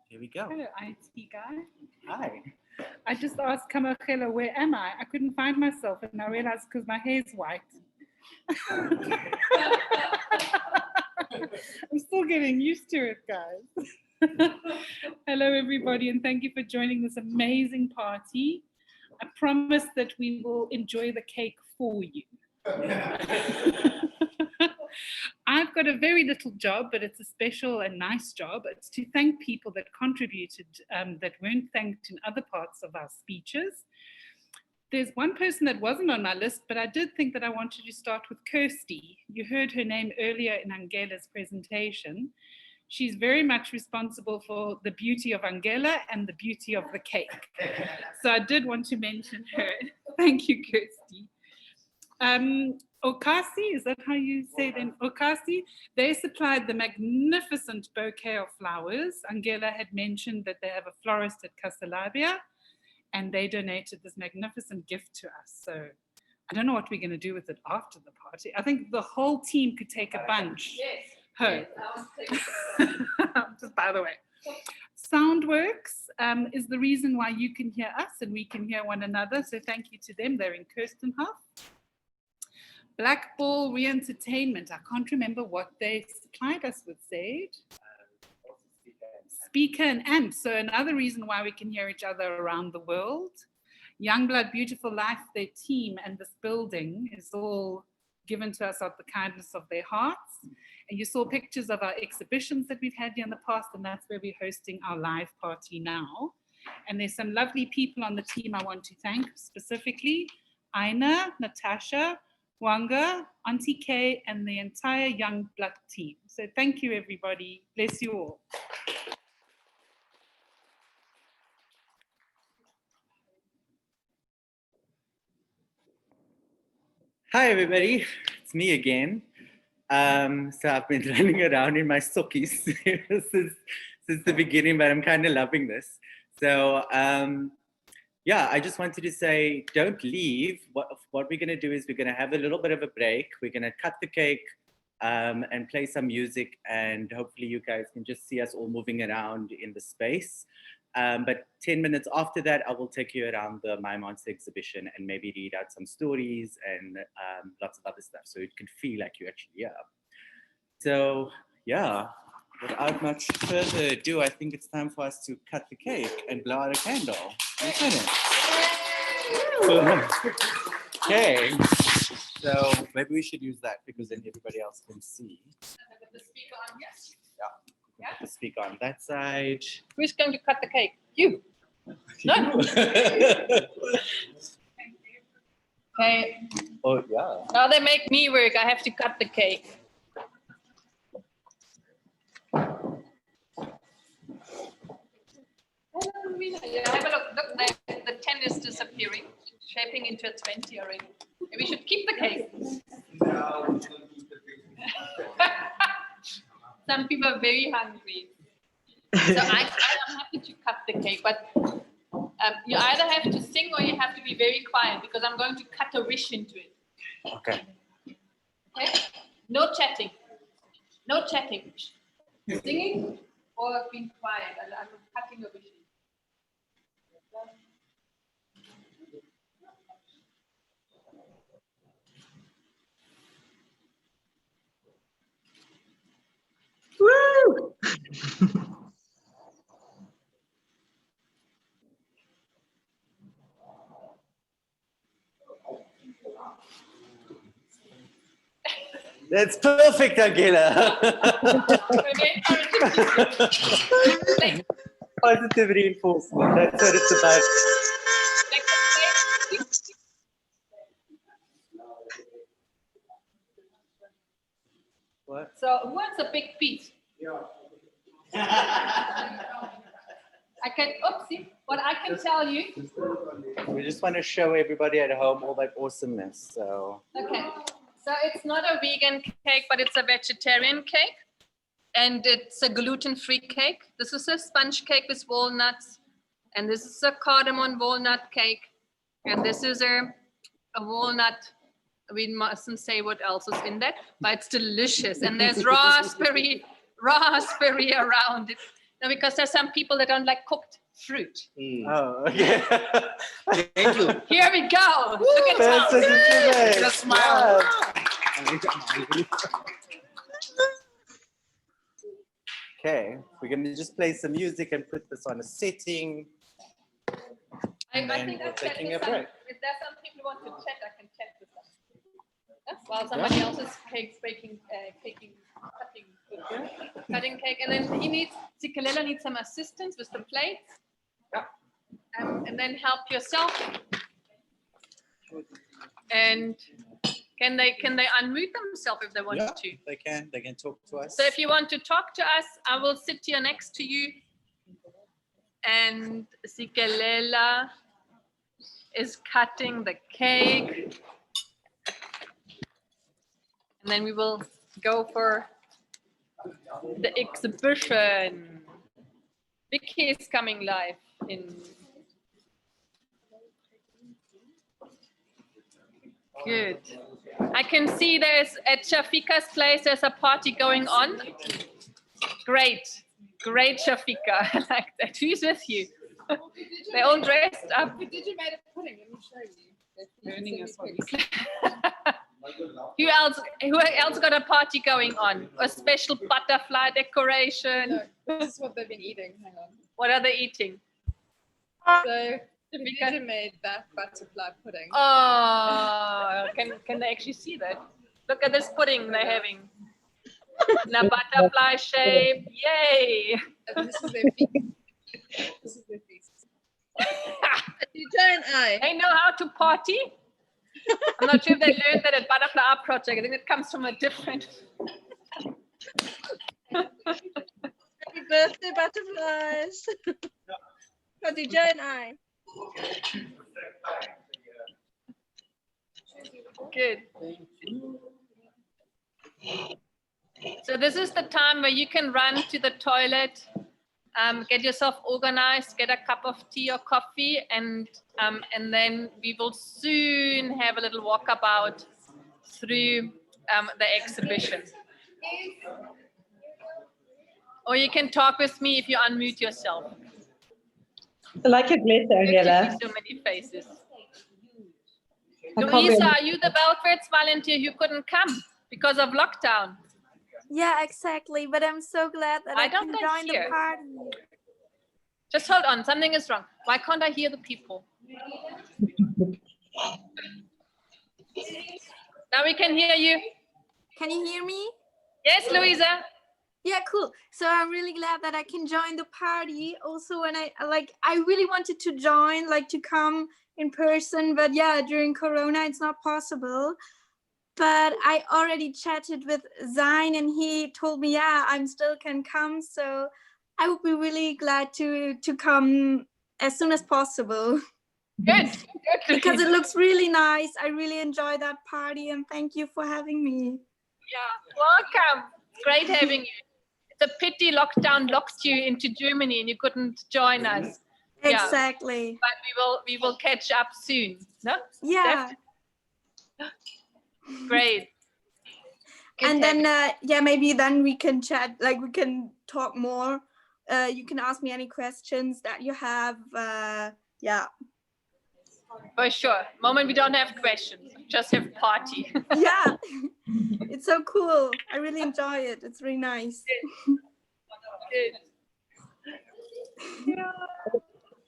Here we go. Hello, IT guy. Hi. I just asked Kamachela, where am I? I couldn't find myself, and I realized because my hair's white. I'm still getting used to it, guys. Hello, everybody, and thank you for joining this amazing party. I promise that we will enjoy the cake for you. I've got a very little job, but it's a special and nice job. It's to thank people that contributed that weren't thanked in other parts of our speeches. There's one person that wasn't on my list, but I did think that I wanted to start with Kirsty. You heard her name earlier in Angela's presentation. She's very much responsible for the beauty of Angela and the beauty of the cake. So I did want to mention her. Thank you, Kirsty. Okasi, is that how you say them? Okasi, they supplied the magnificent bouquet of flowers. Angela had mentioned that they have a florist at Casalabia, and they donated this magnificent gift to us. So I don't know what we're going to do with it after the party. I think the whole team could take a bunch. Yes. Just by the way. Soundworks is the reason why you can hear us and we can hear one another. So thank you to them. They're in Kirstenhof. Black Ball Re-Entertainment. I can't remember what they supplied us with, Sage. Speaker and amp. So another reason why we can hear each other around the world. Youngblood Beautiful Life, their team and this building is all given to us out of the kindness of their hearts. And you saw pictures of our exhibitions that we've had here in the past, and that's where we're hosting our live party now. And there's some lovely people on the team I want to thank specifically. Aina, Natasha, Wanga, Auntie Kay, and the entire Youngblood team. So thank you, everybody. Bless you all. Hi, everybody. It's me again. So I've been running around in my sokkies since the beginning, but I'm kind of loving this. So yeah, I just wanted to say, don't leave. What we're going to do is we're going to have a little bit of a break. We're going to cut the cake and play some music, and hopefully you guys can just see us all moving around in the space. But 10 minutes after that, I will take you around the My Monster exhibition and maybe read out some stories and lots of other stuff, so it can feel like you actually are. So yeah, without much further ado, I think it's time for us to cut the cake and blow out a candle. Isn't it? Okay, so maybe we should use that because then everybody else can see. The speaker on, yes. Yeah. Put the speaker on that side. Who's going to cut the cake? You. No. Okay. Oh yeah. Now they make me work. I have to cut the cake. Yeah, have a look. Look, the 10 is disappearing, shaping into a 20 already. Maybe we should keep the cake. Some people are very hungry. So I'm happy to cut the cake, but you either have to sing or you have to be very quiet because I'm going to cut a wish into it. Okay. Okay? No chatting. No chatting. Singing or being quiet. I'm cutting a wish. Woo! That's perfect, Angela. Positive reinforcement. That's what it's about. What? So who wants a big piece? I can, oopsie, what I can tell you. We just want to show everybody at home all that awesomeness. So. Okay, so it's not a vegan cake, but it's a vegetarian cake. And it's a gluten-free cake. This is a sponge cake with walnuts. And this is a cardamom walnut cake. And this is a walnut. We mustn't say what else is in that, but it's delicious. And there's raspberry around it. Now, because there's some people that don't like cooked fruit. Oh, okay. Thank you. Here we go. Look at Tom. Just smile. Okay, we're going to just play some music and put this on a setting. I And then think we're taking a some, break. if there's some people who want to chat, I can chat with them. While somebody else is cutting cake, and then Sikalela needs some assistance with the plates. Yeah. And then help yourself. And can they unmute themselves if they want to? They can talk to us. So if you want to talk to us, I will sit here next to you. And Sikalela is cutting the cake. And then we will go for the exhibition. Vicky is coming live in. Good. I can see there's at Shafika's place, there's a party going on. Great. Great, Shafika. I like that. Who's with you? They're all dressed up. Did you make a pudding? Let me show you. Learning as well. Who else got a party going on? A special butterfly decoration? No, this is what they've been eating. Hang on. What are they eating? So Vika made that butterfly pudding. Oh, can they actually see that? Look at this pudding they're having. In a butterfly shape. Yay! And this is their feast. This is their feast. Don't I? They know how to party. I'm not sure if they learned that at Butterfly Art Project. I think it comes from a different. Happy birthday, butterflies. Happy don't I? Good. So this is the time where you can run to the toilet, get yourself organized, get a cup of tea or coffee, and then we will soon have a little walkabout through the exhibition. Or you can talk with me if you unmute yourself. I like your glitter, Angela. So many faces. I can't Louisa, be- are you the Belfred's volunteer who couldn't come because of lockdown? Yeah, exactly. But I'm so glad that I can join the hear? party. Just hold on, something is wrong. Why can't I hear the people? Now we can hear you. Can you hear me? Yes, Louisa. Yeah, cool. So I'm really glad that I can join the party. Also, when I really wanted to join, like to come in person, but yeah, during Corona, it's not possible. But I already chatted with Zain and he told me, yeah, I'm still can come. So I would be really glad to come as soon as possible. Good. Because it looks really nice. I really enjoy that party and thank you for having me. Yeah, welcome. It's great having you. It's a pity lockdown locked you into Germany and you couldn't join us. Exactly. Yeah. But we will catch up soon. No? Yeah. Great. Good and then yeah, maybe then we can chat, like we can talk more. You can ask me any questions that you have. Yeah. For sure. Moment we don't have questions, just have party. Yeah. It's so cool. I really enjoy it. It's really nice.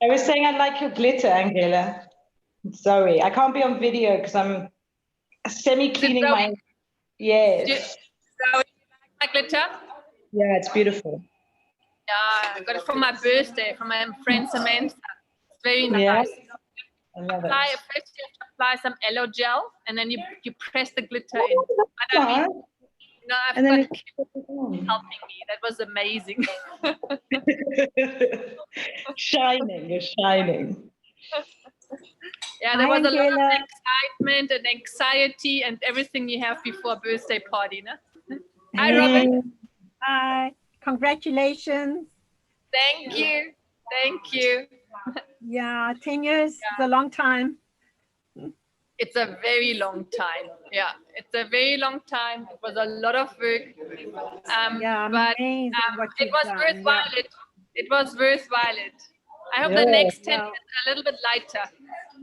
I was saying I like your glitter, Angela. Sorry, I can't be on video because I'm semi-cleaning my... Yes. So, you like my glitter? Yeah, it's beautiful. Yeah, I got it for my birthday from my friend Samantha. It's very nice. Yeah, I love it. First you have to apply some aloe gel and then you press the glitter in. No, I've And got then helping me. That was amazing. Shining, you're shining. Yeah, there Hi, was a lot of Angela. excitement and anxiety and everything you have before a birthday party, no? Hi, Robin. Hi, congratulations. Thank you. Thank you. Yeah, 10 years is a long time. It's a very long time. Yeah, it's a very long time. It was a lot of work. Yeah, but amazing what it you've was done, worthwhile. yeah. It was worthwhile. I hope the next 10 years are a little bit lighter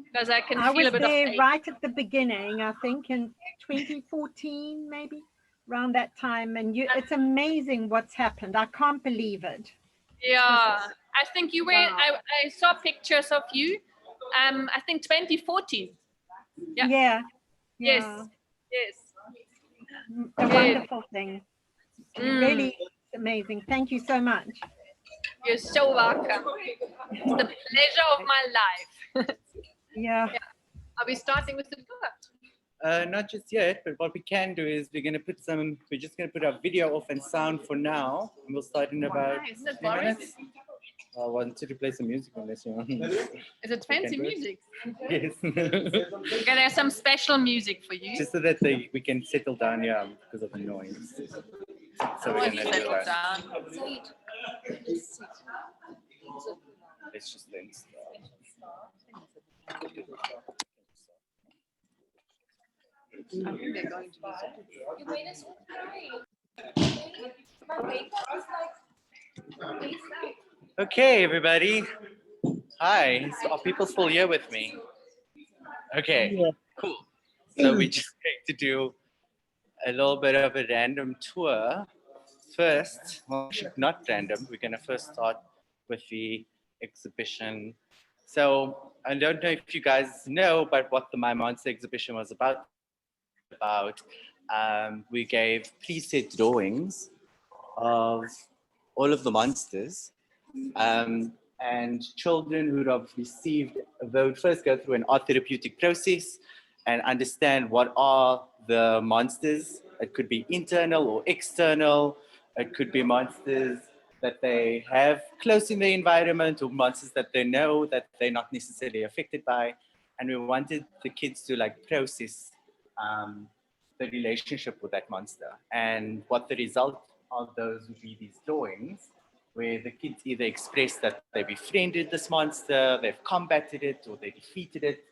because I can I feel was a bit there of pain. right at the beginning, I think in 2014, maybe around that time. And it's amazing what's happened. I can't believe it. Yeah, I think you were, I saw pictures of you, I think 2014. Yeah. Yeah. Yes. Yes. A Good. wonderful thing. Really amazing. Thank you so much. You're so welcome. It's the pleasure of my life. Yeah. Are we starting with the tour? Not just yet, but what we can do is we're just gonna put our video off and sound for now, and we'll start in about Isn't it 3 boring? minutes. I wanted to play some music unless you want. Is it fancy music? Yes. Okay, there's some special music for you. Just so that we can settle down here because of the noise. So we're gonna do that. Let's just then Okay, everybody. Hi. So are people still here with me? Okay, cool. So we're just going to do a little bit of a random tour. First, well, not random. We're going to first start with the exhibition. So I don't know if you guys know, but what the My Monster exhibition was about. We gave preset drawings of all of the monsters. And children who have received would first go through an art therapeutic process and understand what are the monsters. It could be internal or external. It could be monsters that they have close in their environment or monsters that they know that they're not necessarily affected by. And we wanted the kids to like process the relationship with that monster. And what the result of those would be these drawings where the kids either express that they befriended this monster, they've combated it, or they defeated it,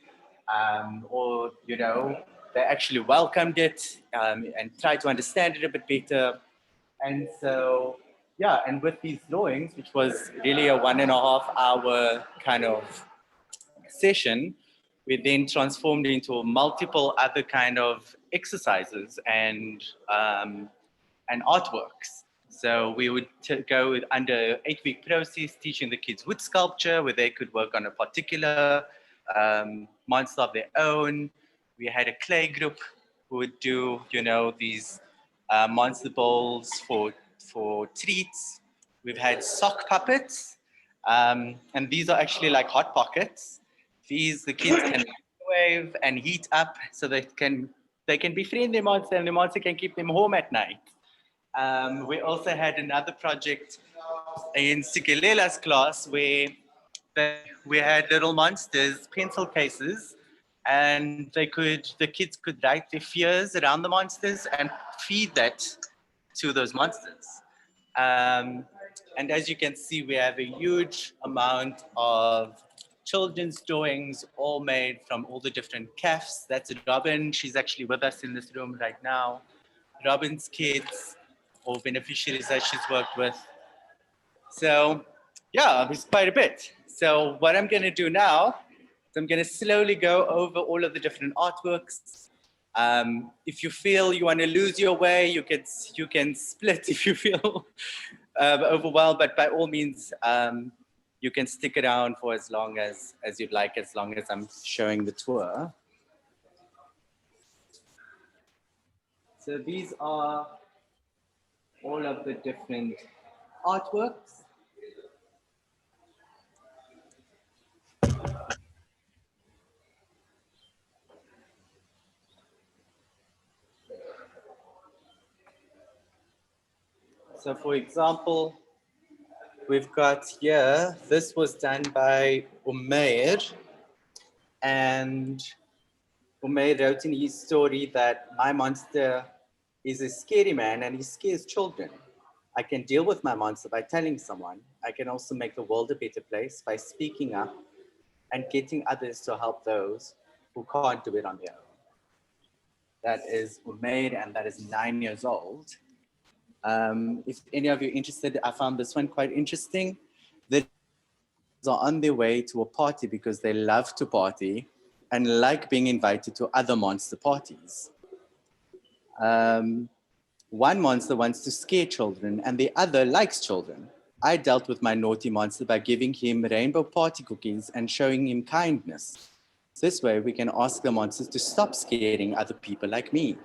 or, you know, they actually welcomed it and tried to understand it a bit better. And so, yeah, and with these drawings, which was really a 1.5 hour kind of session, we then transformed into multiple other kind of exercises and artworks. So we would go under an 8-week process, teaching the kids wood sculpture, where they could work on a particular monster of their own. We had a clay group who would do, you know, these monster bowls for treats. We've had sock puppets, and these are actually like hot pockets. These the kids can microwave and heat up so they can befriend their monster, and the monster can keep them home at night. We also had another project in Sikelela's class where we had little monsters, pencil cases, and the kids could write their fears around the monsters and feed that to those monsters. And as you can see, we have a huge amount of children's drawings, all made from all the different CAFs. That's Robin. She's actually with us in this room right now. Robin's kids, or beneficiaries that she's worked with. So yeah, there's quite a bit. So what I'm gonna do now is I'm gonna slowly go over all of the different artworks. If you feel you wanna lose your way, you can split if you feel overwhelmed, but by all means, you can stick around for as long as you'd like, as long as I'm showing the tour. So these are all of the different artworks. So for example, we've got here, this was done by Umair, and Umair wrote in his story that my monster is a scary man and he scares children. I can deal with my monster by telling someone. I can also make the world a better place by speaking up and getting others to help those who can't do it on their own. That is Umair, and that is 9 years old. If any of you are interested, I found this one quite interesting. The kids are on their way to a party because they love to party and like being invited to other monster parties. One monster wants to scare children and the other likes children. I dealt with my naughty monster by giving him rainbow party cookies and showing him kindness. This way we can ask the monsters to stop scaring other people like me.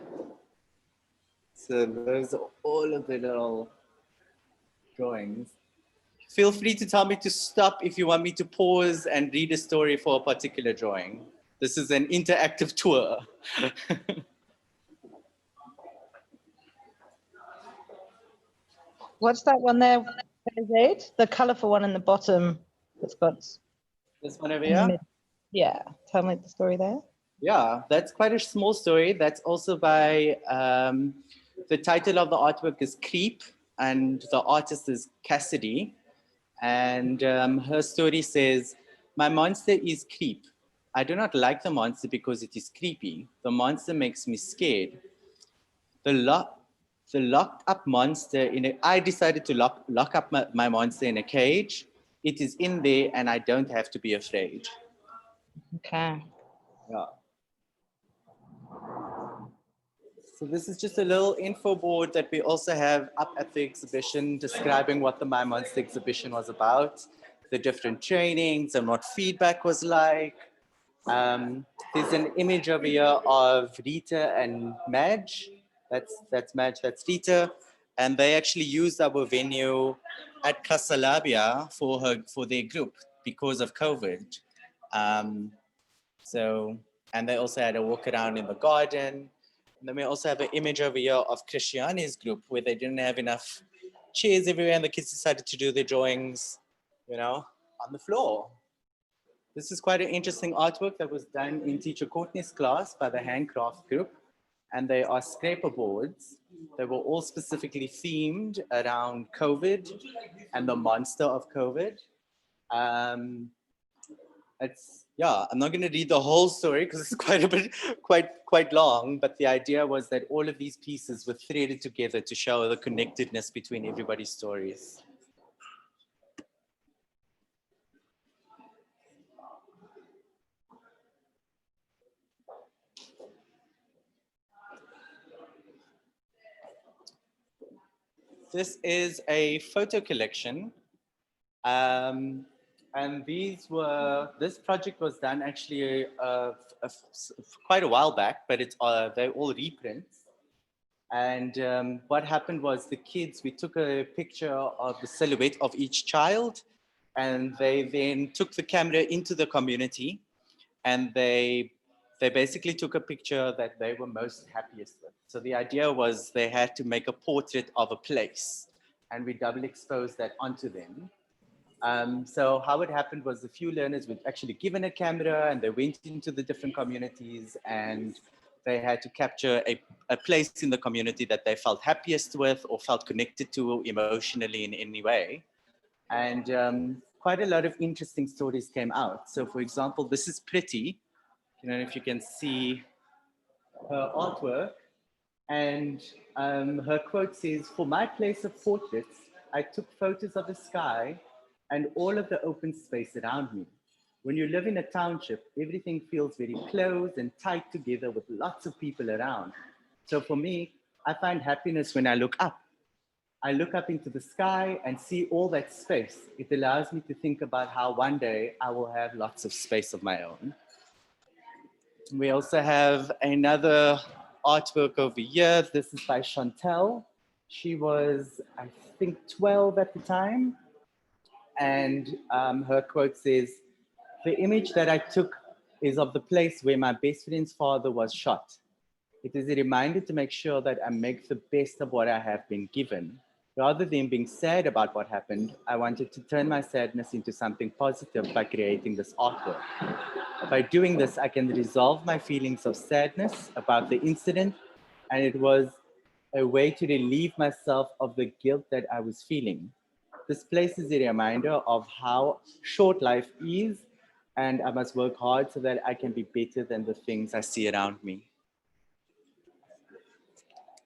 So those are all of the little drawings. Feel free to tell me to stop if you want me to pause and read a story for a particular drawing. This is an interactive tour. What's that one there, Zaid? The colourful one in the bottom that's got... This one over here? Yeah, tell me the story there. Yeah, that's quite a small story. That's also by, the title of the artwork is Creep, and the artist is Cassidy. And her story says, my monster is Creep. I do not like the monster because it is creepy. The monster makes me scared. The locked up monster I decided to lock up my monster in a cage. It is in there and I don't have to be afraid. Okay. Yeah. So this is just a little info board that we also have up at the exhibition describing what the My Monster exhibition was about, the different trainings and what feedback was like. There's an image over here of Rita and Madge. That's Madge, that's Rita. And they actually used our venue at Casalabia for their group because of COVID. And they also had a walk around in the garden. And then we also have an image over here of Christiane's group where they didn't have enough chairs everywhere and the kids decided to do their drawings, you know, on the floor. This is quite an interesting artwork that was done in teacher Courtney's class by the handcraft group. and they are scraper boards. They were all specifically themed around COVID and the monster of COVID. I'm not going to read the whole story because it's quite long, but the idea was that all of these pieces were threaded together to show the connectedness between everybody's stories. This is a photo collection. And this project was done actually quite a while back, but they're all reprints. And what happened was we took a picture of the silhouette of each child, and they then took the camera into the community, and they basically took a picture that they were most happiest with. So the idea was they had to make a portrait of a place, and we double exposed that onto them. So how it happened was a few learners were actually given a camera, and they went into the different communities, and they had to capture a place in the community that they felt happiest with or felt connected to emotionally in any way. And quite a lot of interesting stories came out. So for example, this is Pretty. I don't know if you can see her artwork. And her quote says, "For my place of portraits, I took photos of the sky and all of the open space around me. When you live in a township, everything feels very close and tight together with lots of people around. So for me, I find happiness when I look up. I look up into the sky and see all that space. It allows me to think about how one day I will have lots of space of my own." We also have another artwork over here. This is by Chantel. She was, I think, 12 at the time. And her quote says, "The image that I took is of the place where my best friend's father was shot. It is a reminder to make sure that I make the best of what I have been given. Rather than being sad about what happened, I wanted to turn my sadness into something positive by creating this artwork. By doing this, I can resolve my feelings of sadness about the incident, and it was a way to relieve myself of the guilt that I was feeling. This place is a reminder of how short life is, and I must work hard so that I can be better than the things I see around me."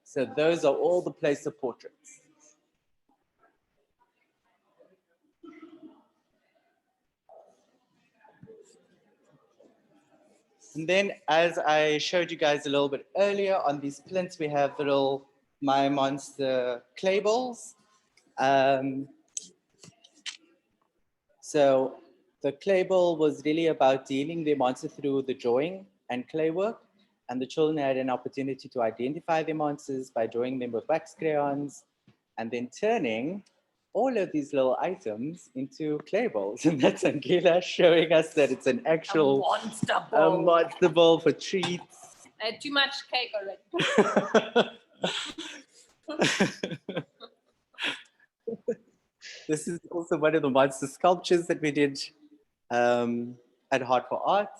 So those are all the place of portraits. And then, as I showed you guys a little bit earlier, on these plinths, we have little My Monster clay balls. So the clay ball was really about dealing their monster through the drawing and clay work. And the children had an opportunity to identify their monsters by drawing them with wax crayons and then turning all of these little items into clay balls. And that's Angela showing us that it's an actual monster ball for treats. I had too much cake already. This is also one of the monster sculptures that we did at Heart for Art.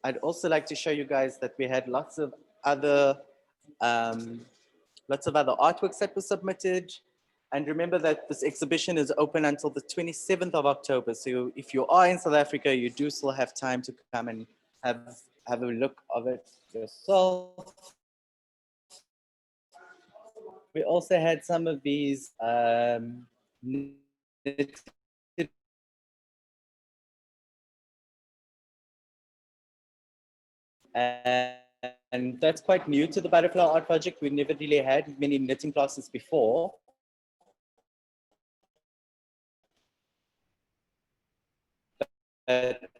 I'd also like to show you guys that we had lots of other artworks that were submitted. And remember that this exhibition is open until the 27th of October. So if you are in South Africa, you do still have time to come and have a look of it yourself. We also had some of these and that's quite new to the Butterfly Art Project. We never really had many knitting classes before. But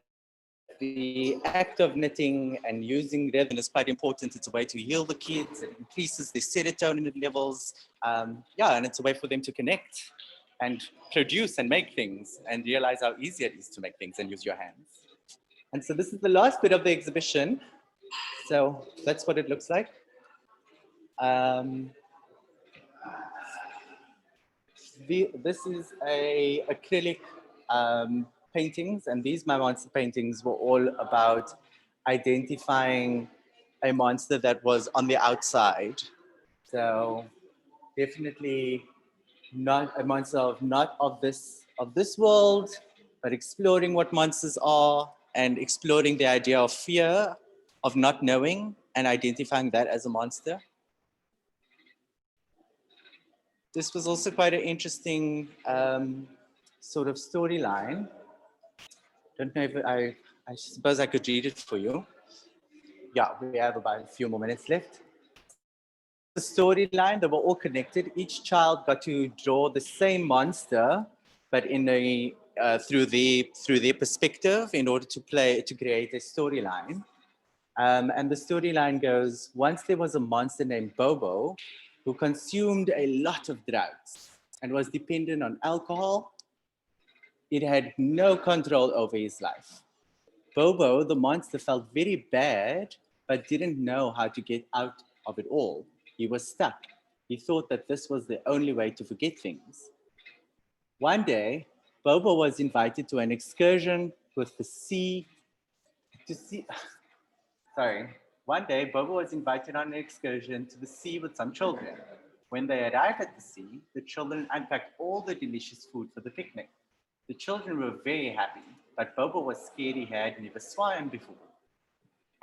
the act of knitting and using rhythm is quite important. It's a way to heal the kids. It increases their serotonin levels. And it's a way for them to connect and produce and make things and realize how easy it is to make things and use your hands. And so this is the last bit of the exhibition. So that's what it looks like. This is a acrylic paintings, and these my monster paintings were all about identifying a monster that was on the outside. So definitely not a monster not of this world, but exploring what monsters are and exploring the idea of fear, of not knowing, and identifying that as a monster. This was also quite an interesting sort of storyline. Don't know if I suppose I could read it for you. Yeah, we have about a few more minutes left. The storyline, they were all connected. Each child got to draw the same monster, but in a through their perspective in order to create a storyline. And the storyline goes, once there was a monster named Bobo who consumed a lot of drugs and was dependent on alcohol. It had no control over his life. Bobo, the monster, felt very bad, but didn't know how to get out of it all. He was stuck. He thought that this was the only way to forget things. One day, Bobo was invited to an excursion with the sea to see. Sorry. One day, Bobo was invited on an excursion to the sea with some children. When they arrived at the sea, the children unpacked all the delicious food for the picnic. The children were very happy, but Bobo was scared. He had never swam before.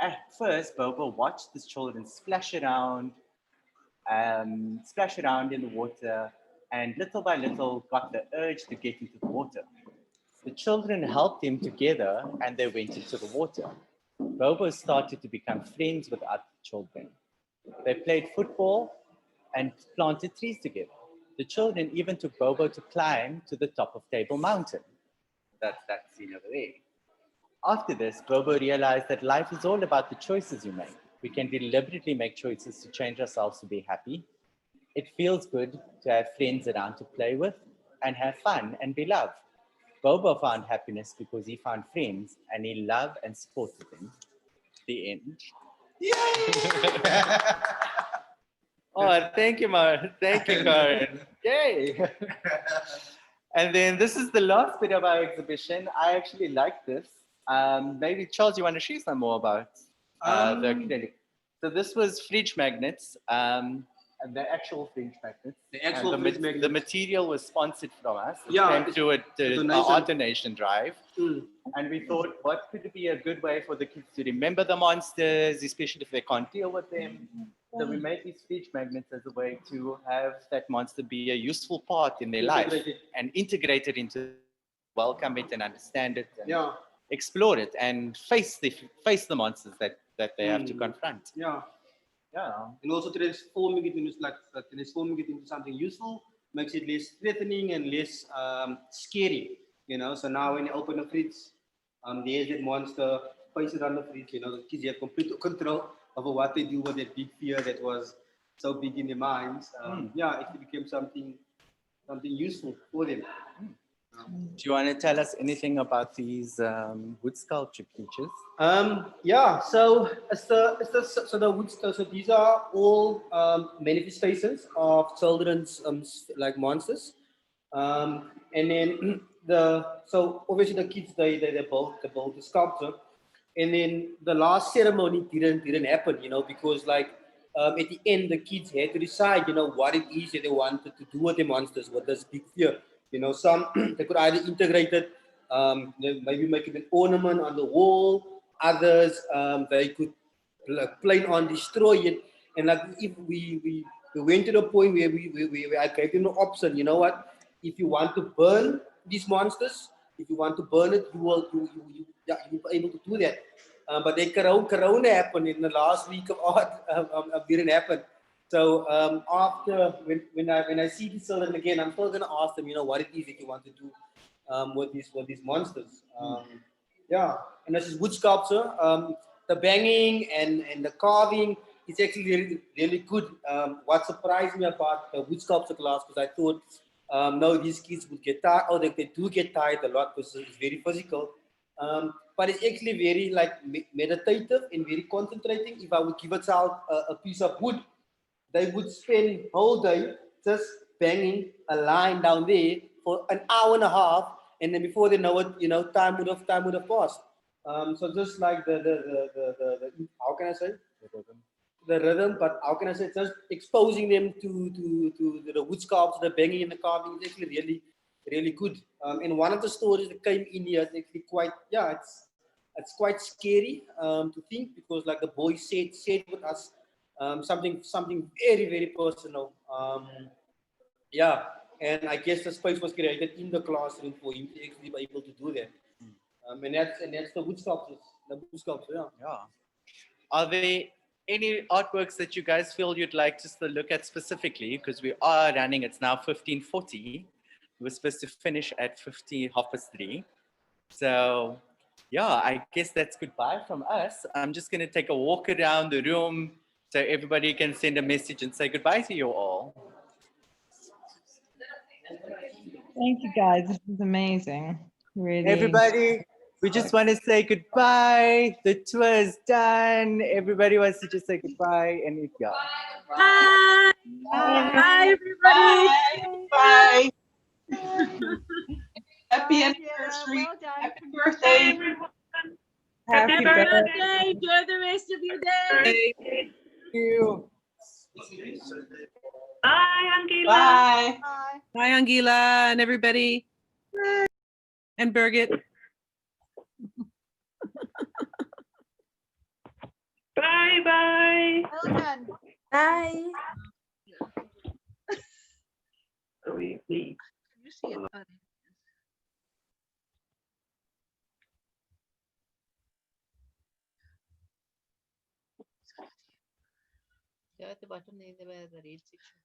At first, Bobo watched the children splash around in the water, and little by little got the urge to get into the water. The children helped him together, and they went into the water. Bobo started to become friends with other children. They played football and planted trees together. The children even took Bobo to climb to the top of Table Mountain. That's that scene over there. After this, Bobo realized that life is all about the choices you make. We can deliberately make choices to change ourselves to be happy. It feels good to have friends around to play with and have fun and be loved. Bobo found happiness because he found friends and he loved and supported them. The end. Yay! Oh, thank you, Mar. Thank you, Karen. Yay! And then this is the last bit of our exhibition. I actually like this. Maybe Charles, you want to share some more about the acrylic? So this was fridge magnets, and the actual fridge magnets. The material was sponsored from us. It came through our donation drive. And we thought, what could be a good way for the kids to remember the monsters, especially if they can't deal with them. So we made these fridge magnets as a way to have that monster be a useful part in their life and integrate it into, welcome it and understand it and explore it and face the monsters that they have to confront. Yeah. And also transforming it into something useful makes it less threatening and less scary. So now when you open a fridge, there's that monster, place it on the fridge. The kids have complete control over what they do with that big fear that was so big in their minds. It became something useful for them. Do you want to tell us anything about these wood sculpture creatures? So the wood sculpture, so these are all manifestations of children's like monsters. And then so obviously the kids they built the sculpture, and then the last ceremony didn't happen, because like at the end the kids had to decide, what it is that they wanted to do with the monsters, with this big fear. Some they could either integrate it, maybe make it an ornament on the wall. Others they could plain on destroy it. And like if we went to the point where I gave them the option, what? If you want to burn these monsters, if you want to burn it, you'll be able to do that. But then Corona happened in the last week of art. Didn't happen. So after when I see these children again, I'm still gonna ask them, what it is that you want to do with these monsters. And this is wood sculpture. The banging and the carving is actually really, really good. What surprised me about the wood sculpture class, because I thought, no, these kids would get tired, or they do get tired a lot because it's very physical. But it's actually very like meditative and very concentrating. If I would give a child a piece of wood, they would spend whole day just banging a line down there for an hour and a half, and then before they know it, time would have passed. So just like the how can I say the rhythm, but how can I say, just exposing them to the wood scarps, the banging and the carving is actually really good. And one of the stories that came in here is actually quite, it's quite scary to think, because like the boy said with us something very personal. And I guess the space was created in the classroom for him to actually be able to do that. And that's the wood sculptures. Yeah. Are there any artworks that you guys feel you'd like us to look at specifically? Because we are running, it's now 15:40. We're supposed to finish at 3:50. So yeah, I guess that's goodbye from us. I'm just going to take a walk around the room so everybody can send a message and say goodbye to you all. Thank you, guys. This is amazing. Really. Everybody, we just want to say goodbye. The tour is done. Everybody wants to just say goodbye. And yeah. Bye. Bye, everybody. Bye. Bye, Happy Angela. anniversary. Well done. Happy birthday. Happy birthday. Enjoy the rest of your day. Thank you. Bye, Angela. Bye. Bye. Bye, Angela and everybody. And Birgit. Bye. Well done. Bye. Please. You see it, buddy. Yeah, at the bottom, there were the read section.